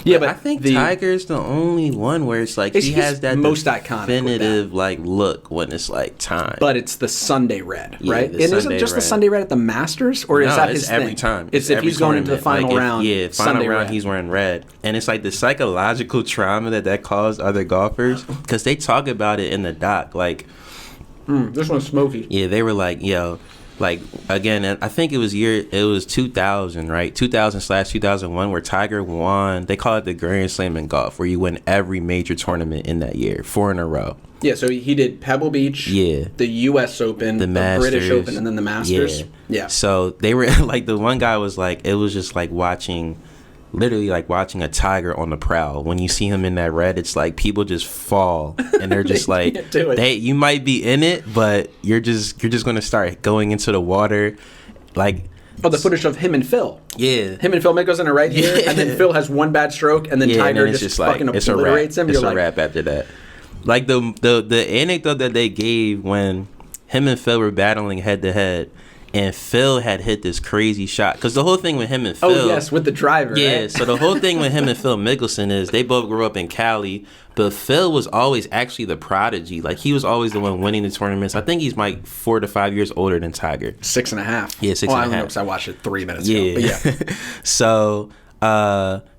Yeah, but I think Tiger's the only one where it's like he He's has that most iconic with definitive like look when it's like time. But it's the Sunday Red, Yeah, right? the And isn't Sunday just the Red. Sunday Red at the Masters, or is No, that it's his every thing? time. It's if every he's going into the tournament. final Like, round. final Sunday round, Red. he's wearing red, and it's like the psychological trauma that caused other golfers because they talk about it in the doc. Like, This one's smoky. yeah, they were like, yo. Like again, I think it was 2000, right? 2000/2001, where Tiger won. They call it the Grand Slam in golf, where you win every major tournament in that year, 4 in a row. Yeah, so he did Pebble Beach, Yeah. the U.S. Open, the British Masters. Open, and then the Masters. Yeah. So they were like, the one guy was like, it was just like literally like watching a tiger on the prowl. When you see him in that red, it's like people just fall and they're just They like, can't do it. you might be in it, but you're just gonna start going into the water, like. Oh, the footage of him and Phil. Yeah. Him and Phil Mickelson are right here, Yeah. and then Phil has one bad stroke, and then Tiger and then just fucking it's a wrap. obliterates him. It's You're a like, wrap after that. Like the anecdote that they gave when him and Phil were battling head to head, and Phil had hit this crazy shot, because the whole thing with him and Phil. oh yes, with the driver. Yeah, right? so the whole thing with him and Phil Mickelson is they both grew up in Cali, but Phil was always actually the prodigy. Like, he was always the one winning the tournaments. I think he's like 4 to 5 years older than Tiger. 6.5. Yeah, 6.5. I don't know because I watched it 3 minutes ago. Yeah. But yeah. So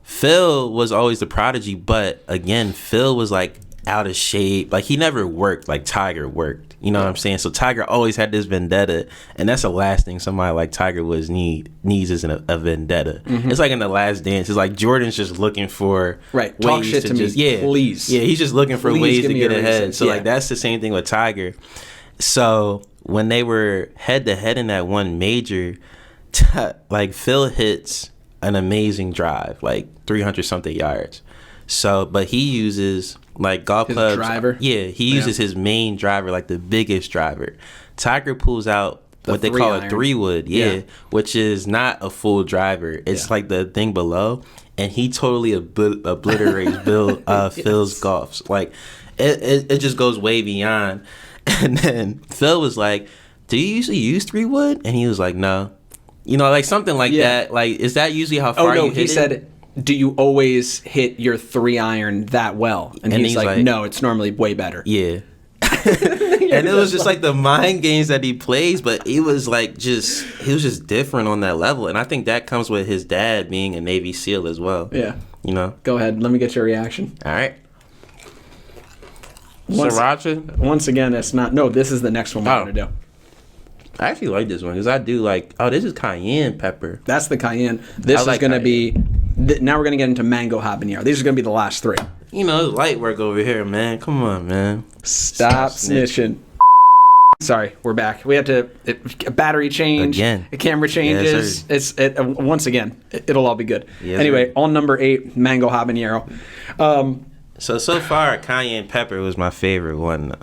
Phil was always the prodigy, but again, Phil was like out of shape. Like, he never worked like Tiger worked. You know what I'm saying? So Tiger always had this vendetta, and that's the last thing somebody like Tiger Woods needs is a vendetta. It's like in The Last Dance. It's like Jordan's just looking for Right. Talk ways shit to me, please. Yeah, he's just looking for Please ways give to me a get ahead. reason. So Yeah. like that's the same thing with Tiger. So when they were head to head in that one major, like Phil hits an amazing drive, like 300 something yards. So, but he uses like golf His clubs. driver? Yeah, he uses his main driver, like the biggest driver. Tiger pulls out what they call a 3-wood, Yeah. which is not a full driver. It's like the thing below, and he totally obliterates Phil's golfs. Like it just goes way beyond. And then Phil was like, "Do you usually use 3-wood?" And he was like, "No." You know, like something like that. Like, is that usually how far Oh no, you hit he it? said, "Do you always hit your 3-iron that well?" And he's like, "No, it's normally way better." Yeah. And it was just like the mind games that he plays, but he was just different on that level. And I think that comes with his dad being a Navy SEAL as well. Yeah. You know? Go ahead. Let me get your reaction. All right. Sriracha? Once again, it's not. No, this is the next one we're going to do. I actually like this one because I do like, this is cayenne pepper. That's the cayenne. This is going to be, now we're going to get into mango habanero. These are going to be the last 3. You know, it's light work over here, man. Come on, man. Stop snitching. Sorry, we're back. We had to battery change again. A camera changes. Yes, once again. It'll all be good. Yes, anyway, sir. on number 8, mango habanero. So far, cayenne pepper was my favorite one,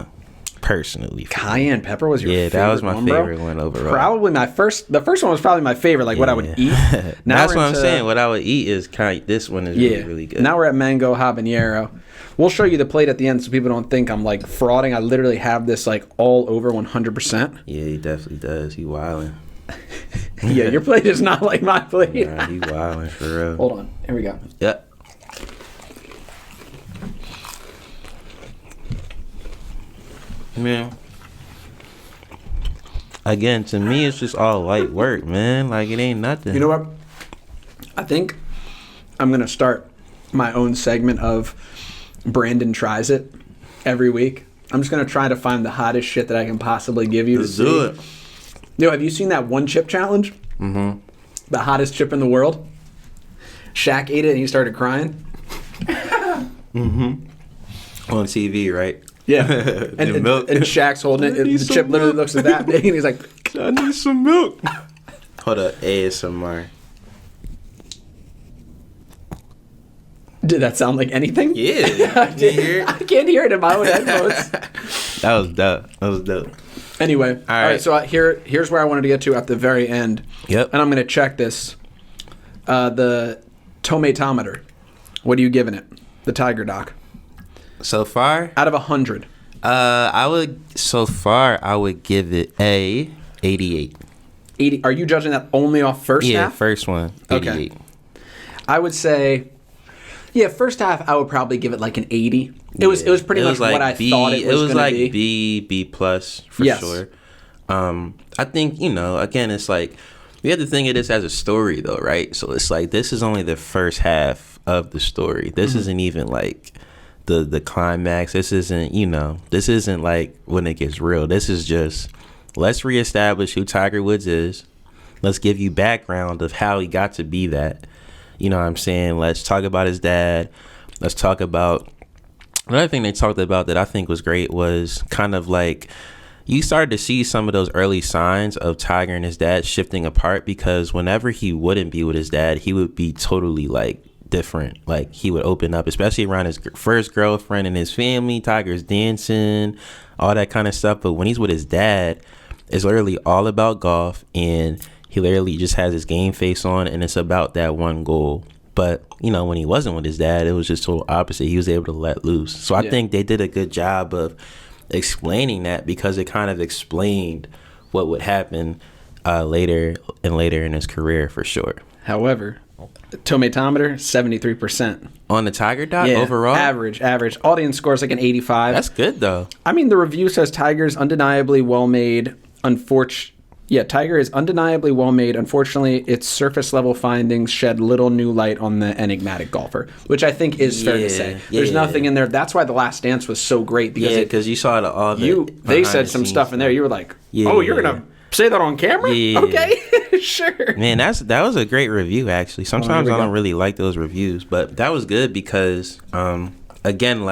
personally. Cayenne pepper was your favorite that was my one, favorite bro? one overall. Probably the first one was probably my favorite, like what I would eat. Now That's we're what I'm into- saying. What I would eat is this one is really, really good. Now we're at mango habanero. We'll show you the plate at the end so people don't think I'm like frauding. I literally have this like all over 100%. Yeah, he definitely does. He wildin'. Yeah, your plate is not like my plate. Nah, he wildin' for real. Hold on. Here we go. Yep. Man. Again, to me, it's just all light work, man. Like, it ain't nothing. You know what? I think I'm gonna start my own segment of Brandon Tries It every week. I'm just gonna try to find the hottest shit that I can possibly give you. Let's do it. Yo, have you seen that one chip challenge? Mm-hmm. The hottest chip in the world. Shaq ate it and he started crying. Mm-hmm. On TV, right? Yeah. and milk. And Shaq's holding it. The chip literally looks at that big and he's like, I need some milk. Hold up, ASMR. Did that sound like anything? Yeah. I can't hear it in my own headphones. That was dope. Anyway, all right. So here's where I wanted to get to at the very end. Yep. And I'm going to check this. The tomatometer. What are you giving it? The Tiger Doc. So far, out of 100. I would give it a 88. 80. Are you judging that only off first half? Yeah, first one. 88. Okay. I would say, yeah, first half I would probably give it like an 80. It was pretty much like what I thought it was going to be. B plus for sure. I think, again, it's like we have to think of this as a story though, right? So it's like this is only the first half of the story. This isn't even like the climax. This isn't like when it gets real. This is just, let's reestablish who Tiger Woods is. Let's give you background of how he got to be that. You know what I'm saying? Let's talk about his dad. Let's talk about another thing they talked about that I think was great was kind of like you started to see some of those early signs of Tiger and his dad shifting apart, because whenever he wouldn't be with his dad, he would be totally like different. Like he would open up, especially around his first girlfriend and his family. Tiger's dancing, all that kind of stuff. But when he's with his dad, it's literally all about golf, and he literally just has his game face on, and it's about that one goal. But, when he wasn't with his dad, it was just total opposite. He was able to let loose. So I think they did a good job of explaining that, because it kind of explained what would happen later in his career for sure. However, tomatometer, 73%. On the Tiger Doc overall? Average. Audience scores like an 85. That's good, though. I mean, the review says Tiger's undeniably well-made. Tiger is undeniably well-made. Unfortunately, its surface-level findings shed little new light on the enigmatic golfer, which I think is fair to say. There's nothing in there. That's why The Last Dance was so great. Because you saw they said some stuff in there. You were like, oh, you're going to say that on camera? Yeah. Okay, sure. Man, that was a great review, actually. Sometimes I don't really like those reviews, but that was good because, again,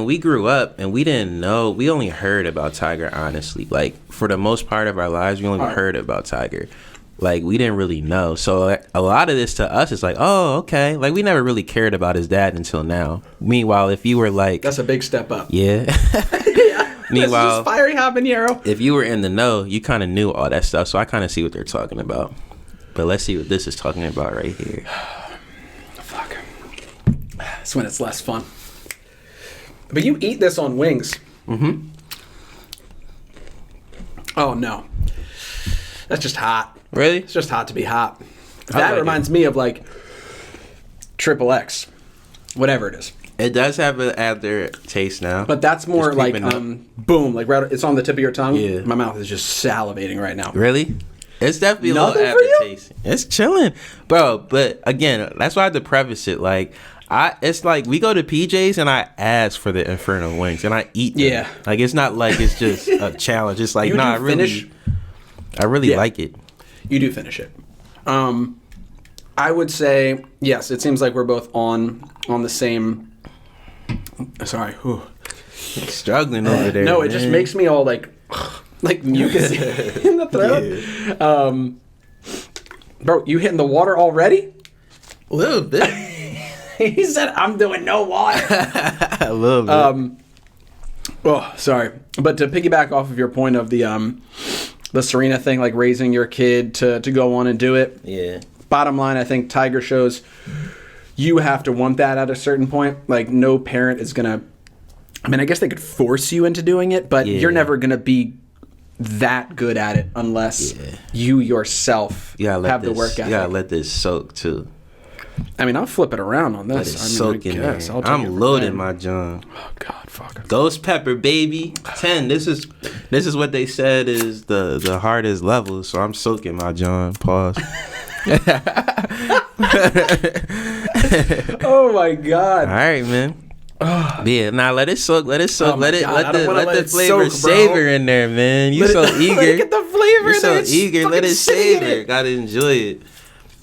we grew up and we didn't know. We only heard about Tiger, honestly. Like, for the most part of our lives, we only heard about Tiger. Like, we didn't really know. So, a lot of this to us is like, oh, okay. Like, we never really cared about his dad until now. Meanwhile, if you were like... That's a big step up. Yeah. Meanwhile, just fiery habanero. If you were in the know, you kind of knew all that stuff. So, I kind of see what they're talking about. But let's see what this is talking about right here. Fuck. That's when it's less fun. But you eat this on wings. Mm-hmm. Oh, no. That's just hot. Really? It's just hot to be hot. That reminds me of, like, Triple X. Whatever it is. It does have an aftertaste now. But that's more like, boom. Like, right, it's on the tip of your tongue. Yeah. My mouth is just salivating right now. Really? It's definitely a little aftertaste. It's chilling. Bro, but, again, that's why I had to preface it. Like... it's like we go to PJ's and I ask for the Inferno wings and I eat them. Yeah. Like it's not like it's just a challenge. It's like, I really like it. You do finish it. I would say, yes, it seems like we're both on the same. Sorry. Whew. Struggling over there. No, it just makes me all like mucus in the throat. Yeah. Bro, you hitting the water already? A little bit. He said, I'm doing no water. A little bit. Oh, sorry. But to piggyback off of your point of the Serena thing, like raising your kid to go on and do it. Yeah. Bottom line, I think Tiger shows you have to want that at a certain point. Like, no parent is going to... I mean, I guess they could force you into doing it, but you're never going to be that good at it unless you yourself have the work ethic. You got to let this soak, too. I mean, I'll flip it around on this. I'm loading my John. Oh God, fuck. Ghost pepper, baby. 10. This is what they said is the hardest level. So I'm soaking my John. Pause. Oh my god. All right, man. Yeah, now let it soak. Let the flavor soak, bro. savor in there, man. You so eager. Let it get the flavor. You're so in there. eager. Let it savor. It. Gotta enjoy it.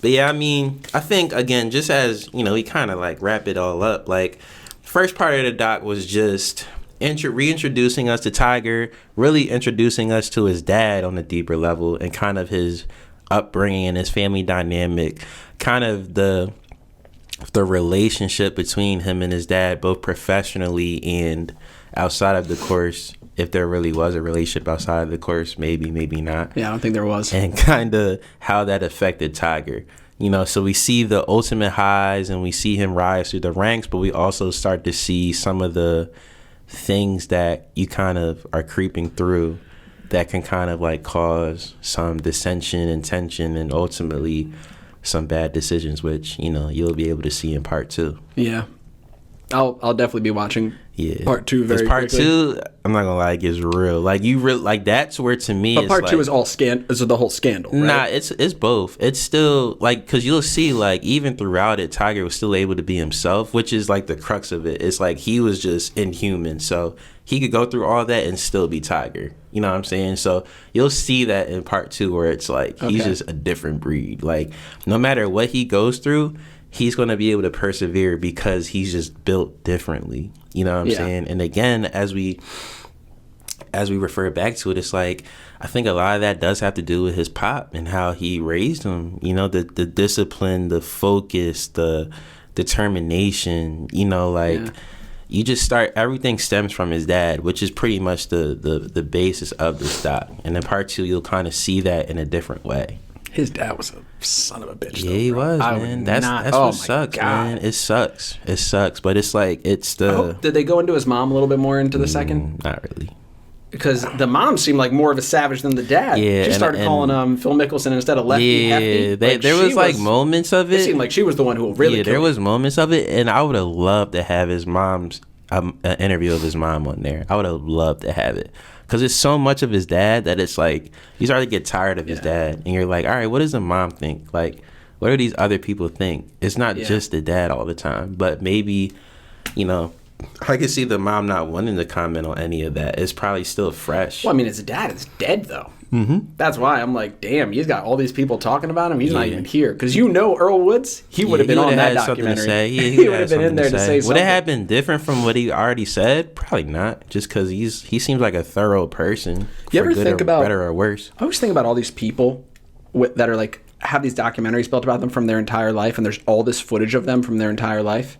But yeah, I mean, I think again, just as you know, we kind of like wrap it all up. Like, first part of the doc was just reintroducing us to Tiger, really introducing us to his dad on a deeper level, and kind of his upbringing and his family dynamic, kind of the relationship between him and his dad, both professionally and outside of the course. If there really was a relationship outside of the course, maybe not. Yeah, I don't think there was. And kind of how that affected Tiger. You know, so we see the ultimate highs and we see him rise through the ranks, but we also start to see some of the things that you kind of are creeping through that can kind of like cause some dissension and tension and ultimately some bad decisions, which, you know, you'll be able to see in part 2. Yeah. I'll definitely be watching part 2 very part quickly. 2, I'm not gonna lie, it gets real. Like you really like that's where to me. But it's part like, 2 is all is the whole scandal. Right? Nah, it's both. It's still like because you'll see like even throughout it, Tiger was still able to be himself, which is like the crux of it. It's like he was just inhuman, so he could go through all that and still be Tiger. You know what I'm saying? So you'll see that in part 2 where it's like he's just a different breed. Like no matter what he goes through, he's going to be able to persevere because he's just built differently. You know what I'm saying? And again, as we refer back to it, it's like I think a lot of that does have to do with his pop and how he raised him. You know, the discipline, the focus, the determination. You know, like you just start. Everything stems from his dad, which is pretty much the basis of this doc. And in part 2, you'll kind of see that in a different way. His dad was a son of a bitch. Yeah, he was, man. That's what sucks, man. It sucks. But it's like did they go into his mom a little bit more into the second? Not really. Because the mom seemed like more of a savage than the dad. Yeah, she started calling Phil Mickelson instead of Lefty Hefty. There was like moments of it. It seemed like she was the one who really. Yeah, there was moments of it, and I would have loved to have his mom's an interview of his mom on there. I would have loved to have it. Because it's so much of his dad that it's like you start to get tired of his dad, and you're like, all right, what does the mom think? Like, what do these other people think? It's not just the dad all the time, but maybe, you know, I can see the mom not wanting to comment on any of that. It's probably still fresh. Well, I mean, his dad is dead though. Mm-hmm. That's why I'm like, damn, he's got all these people talking about him. He's not even here. Because you know Earl Woods, he would have been on that documentary. He would have been in there to say something. Would it have been different from what he already said? Probably not. Just because he seems like a thorough person. You ever think about better or worse? I always think about all these people that are like have these documentaries built about them from their entire life, and there's all this footage of them from their entire life.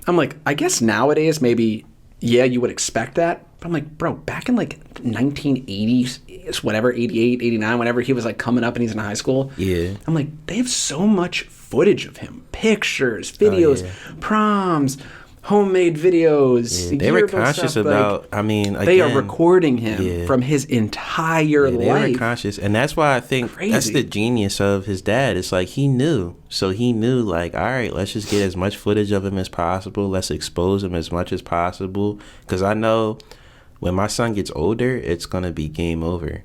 I'm like, I guess nowadays maybe you would expect that. But I'm like, bro, back in like 1980s, whatever, 88, 89, whenever he was like coming up and he's in high school. Yeah. I'm like, they have so much footage of him. Pictures, videos, proms, homemade videos. Yeah, they were conscious stuff, about, like, I mean, again, they are recording him from his entire life. They were conscious. And that's why I think that's the genius of his dad. It's like he knew. So he knew, like, all right, let's just get as much footage of him as possible. Let's expose him as much as possible. Because I know when my son gets older, it's going to be game over.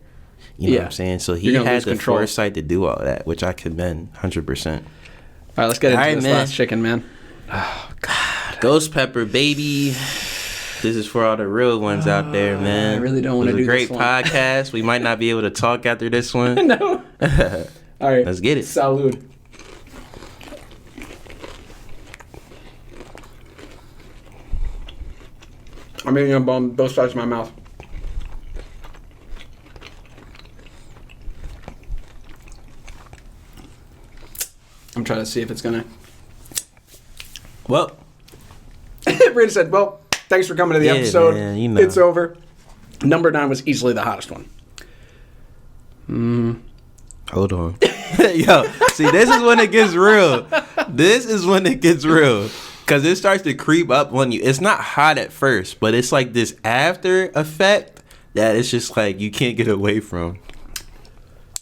You know what I'm saying? So he had the foresight to do all that, which I commend 100%. All right, let's get into this last chicken, man. Oh, God. Ghost pepper, baby. This is for all the real ones out there, man. I really don't want to do this one. It was a great podcast. We might not be able to talk after this one. No. All right. Let's get it. Salud. I'm eating on both sides of my mouth. I'm trying to see if it's gonna. Well, Brady said, "Well, thanks for coming to the episode. Man, you know. It's over." Number 9 was easily the hottest one. Hold on. Yo, see, this is when it gets real. This is when it gets real. Because it starts to creep up on you. It's not hot at first, but it's like this after effect that it's just like you can't get away from.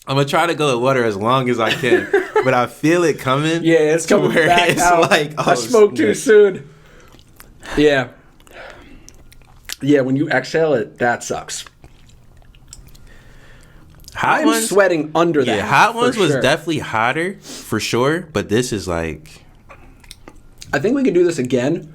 I'm going to try to go with water as long as I can, but I feel it coming. Yeah, it's coming back it's out. Like, oh, I smoked too soon. Yeah. Yeah, when you exhale it, that sucks. I'm sweating under that. Yeah, hot ones was definitely hotter for sure, but this is like. I think we can do this again.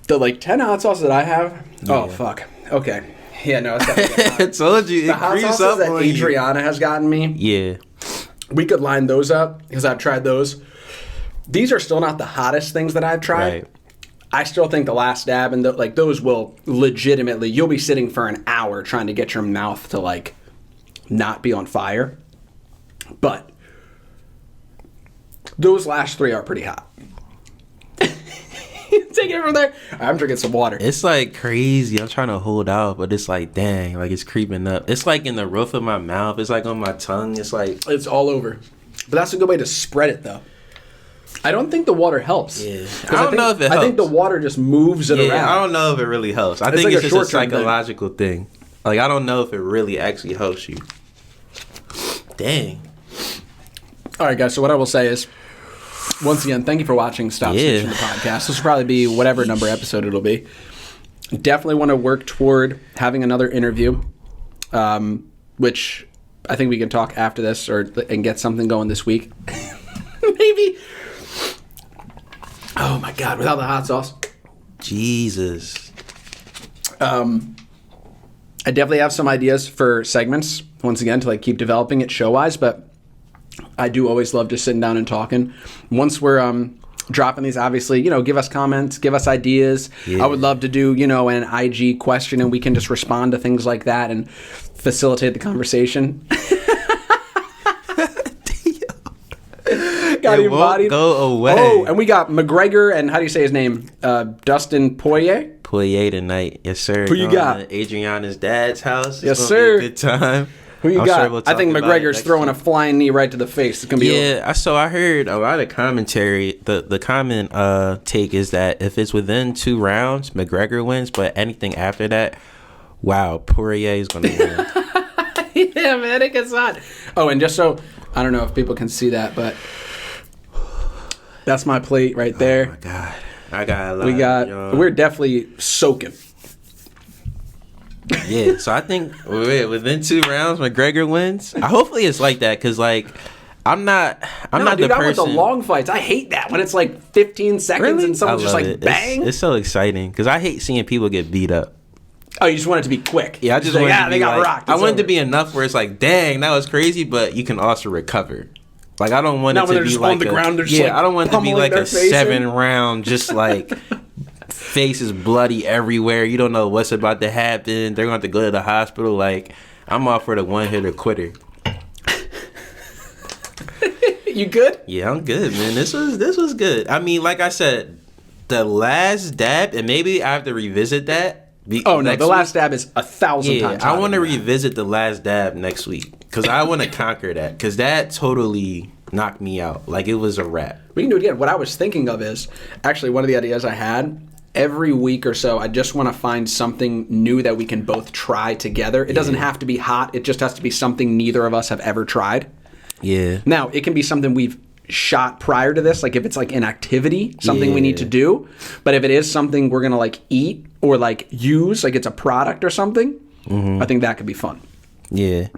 The like 10 hot sauces that I have. Yeah. Oh fuck. Okay. Yeah, no, it's definitely hot. I told you. The hot sauces that Adriana has gotten me. Yeah. We could line those up because I've tried those. These are still not the hottest things that I've tried. Right. I still think the last dab and like those will legitimately. You'll be sitting for an hour trying to get your mouth to like not be on fire. But those last three are pretty hot. Take it from there. I'm drinking some water. It's like crazy. I'm trying to hold out, but it's like, dang, like it's creeping up. It's like in the roof of my mouth. It's like on my tongue. It's like. It's all over. But that's a good way to spread it, though. I don't think the water helps. Yeah. I don't know if it helps. I think the water just moves it around. I don't know if it really helps. I think it's just a psychological thing. Like, I don't know if it really actually helps you. Dang. All right, guys. So what I will say is, once again, thank you for watching Stop Snitching the podcast. This will probably be whatever number episode it'll be. Definitely want to work toward having another interview, which I think we can talk after this and get something going this week. Maybe. Oh my God! Without the hot sauce. Jesus. I definitely have some ideas for segments. Once again, to like keep developing it show wise, but I do always love just sitting down and talking. Once we're dropping these, obviously, give us comments, give us ideas. Yeah. I would love to do, an IG question, and we can just respond to things like that and facilitate the conversation. Got it won't go away. Oh, and we got McGregor and how do you say his name? Dustin Poirier. Poirier tonight, yes sir. Who you got? Adriana's dad's house. Yes sir. Be a good time. Who you got? Sure we'll I think McGregor's throwing a flying knee right to the face. It's gonna be over. So I heard a lot of commentary. The common take is that if it's within 2 rounds, McGregor wins, but anything after that, wow, Poirier is gonna win. Yeah, man, it gets hot. Oh, and just so I don't know if people can see that, but that's my plate right there. Oh my God, I got a lot. We're definitely soaking. Yeah, so I think within 2 rounds, McGregor wins. Hopefully, it's like that because, like, I'm not the person. I want the long fights. I hate that when it's like 15 seconds and someone's just like bang. It's so exciting because I hate seeing people get beat up. Oh, you just want it to be quick. Yeah, I just want it to be they got rocked. I want it to be enough where it's like, dang, that was crazy, but you can also recover. Like, I don't want it to be like on the ground. I don't want it to be like a 7-round, just like face is bloody everywhere. You don't know what's about to happen. They're going to have to go to the hospital. Like, I'm all for the one-hitter quitter. You good? Yeah, I'm good, man. This was good. I mean, like I said, the last dab, and maybe I have to revisit that. The last dab is 1,000 times. I want to revisit the last dab next week because I want to conquer that because that totally knocked me out. Like, it was a wrap. We can do it again. What I was thinking of is actually one of the ideas I had. Every week or so, I just want to find something new that we can both try together. It doesn't have to be hot. It just has to be something neither of us have ever tried. Yeah. Now, it can be something we've shot prior to this, like if it's like an activity, something we need to do. But if it is something we're going to like eat or like use, like it's a product or something, I think that could be fun. Yeah.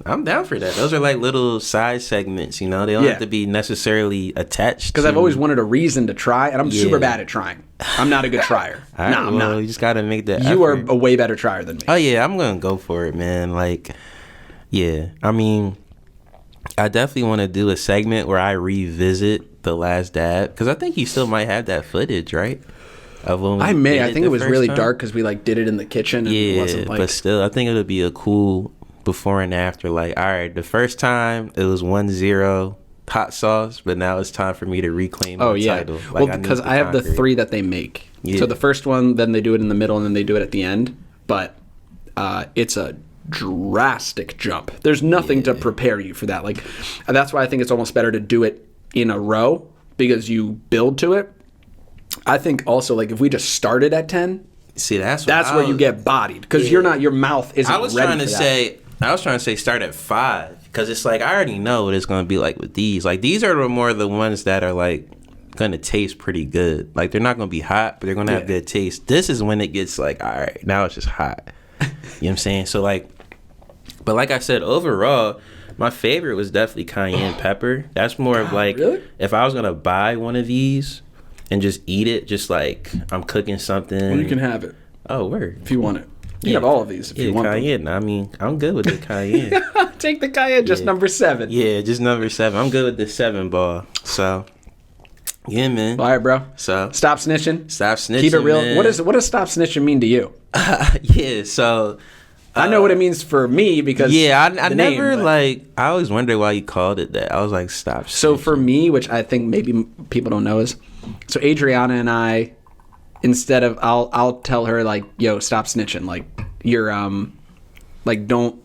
I'm down for that. Those are like little side segments, They don't have to be necessarily attached. Because I've always wanted a reason to try, and I'm super bad at trying. I'm not a good trier. I'm not. You just got to make that effort. You are a way better trier than me. Oh, yeah. I'm going to go for it, man. Like, yeah. I mean, I definitely want to do a segment where I revisit the last dab. Because I think you still might have that footage, right? Of when I may. I think it was really dark because we like did it in the kitchen. And it wasn't like... but still, I think it would be a cool... before and after, like, all right, the first time it was 1-0 hot sauce, but now it's time for me to reclaim the title. Like, well, because I have the 3 that they make. Yeah. So the first one, then they do it in the middle, and then they do it at the end. But it's a drastic jump. There's nothing to prepare you for that. Like, that's why I think it's almost better to do it in a row because you build to it. I think also, like, if we just started at 10. See, that's where you get bodied because your mouth isn't ready for that. I was trying to say start at 5 because it's like I already know what it's going to be like with these. Like, these are more the ones that are like going to taste pretty good. Like, they're not going to be hot, but they're going to have good taste. This is when it gets like, all right, now it's just hot. You know what I'm saying? So, like, But like I said, overall, my favorite was definitely cayenne pepper. That's more of like, really? If I was going to buy one of these and just eat it, just like I'm cooking something. Well, you can have it. Oh, word. If you want it. You can have all of these if you want cayenne. I mean, I'm good with the cayenne. Take the cayenne, just number 7. Yeah, just number 7. I'm good with the 7 ball. So, yeah, man. All right, bro. So, stop snitching. Stop snitching. Keep it real. Man. What does stop snitching mean to you? Yeah, so I know what it means for me because I never like. I always wondered why you called it that. I was like, stop. So for me, which I think maybe people don't know is, so Adriana and I, instead of I'll tell her like, yo, stop snitching, like you're like don't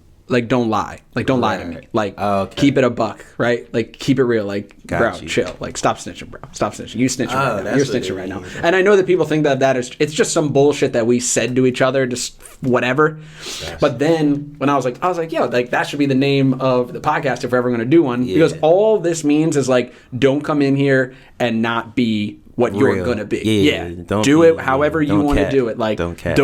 lie, like don't lie to me, like keep it a buck, right? Like keep it real, like bro, chill, like stop snitching, bro, stop snitching. You snitching right now. You're snitching right now. And I know that people think that is it's just some bullshit that we said to each other, just whatever. But then when I was like, yo, like that should be the name of the podcast if we're ever gonna do one, because all this means is like don't come in here and not be what you're gonna be. Don't do it however you want to do it. Like don't Got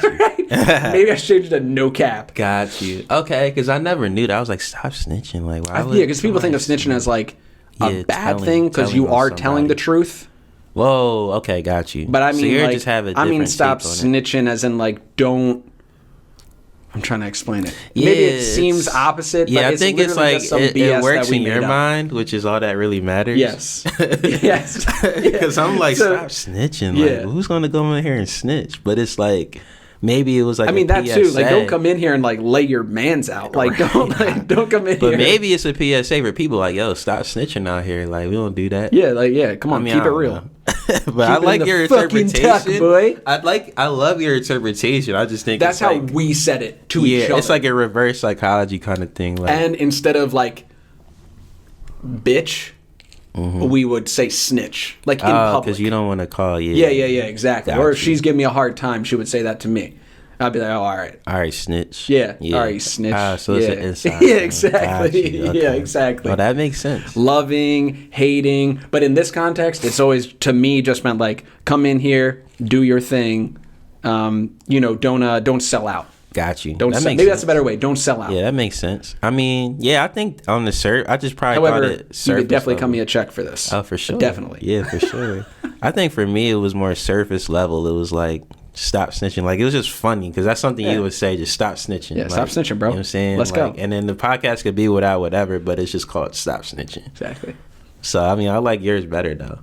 you. Maybe I should change it to no cap. Got you. Okay, because I never knew that. I was like, stop snitching. Like, why? Yeah, because people think of snitching as like a bad thing because you are telling the truth. Whoa. Okay, got you. But I mean, so like, just have a stop snitching as in like don't. I'm trying to explain it. Maybe it seems opposite. Yeah, but I think it's like it works in your up. mind, which is all that really matters. Yes. Yes. Because I'm like, stop snitching. Like, who's gonna go in here and snitch? But it's like. Maybe it was like that too. Like, don't come in here and like lay your mans out. Like, don't come in here. But maybe it's a PSA for people like, yo, stop snitching out here. Like, we don't do that. Yeah, come on, keep it real. But I like your interpretation. Tuck, boy. I love your interpretation. I just think that's how we said it to each other. Yeah, it's like a reverse psychology kind of thing. Like, and instead of like, bitch. Mm-hmm. We would say snitch, like in public. Because you don't want to call Yeah, exactly. Or if she's giving me a hard time, she would say that to me. I'd be like, oh, all right, snitch. Yeah. All right, snitch. So it's an inside. Yeah, exactly. Okay. Yeah, exactly. Well, that makes sense. Loving, hating, but in this context, it's always to me just meant like, come in here, do your thing. Don't sell out. Got you. Maybe that's a better way. Don't sell out. Yeah, that makes sense. I mean, I think on the I just probably However, thought it you could definitely cut me a check for this. Oh, for sure. Definitely. Yeah, for sure. I think for me, it was more surface level. It was like, stop snitching. Like, it was just funny because that's something you would say, just stop snitching. Yeah, stop snitching, bro. You know what I'm saying? Let's go. And then the podcast could be without whatever, but it's just called Stop Snitching. Exactly. So, I mean, I like yours better, though.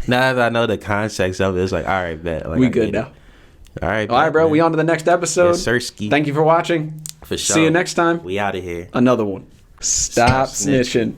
Now that I know the context of it, it's like, all right, bet. Like, we good now. All right, bro. Man. We on to the next episode. Yes, Sirski. Thank you for watching. For sure. See you next time. We out of here. Another one. Stop snitching.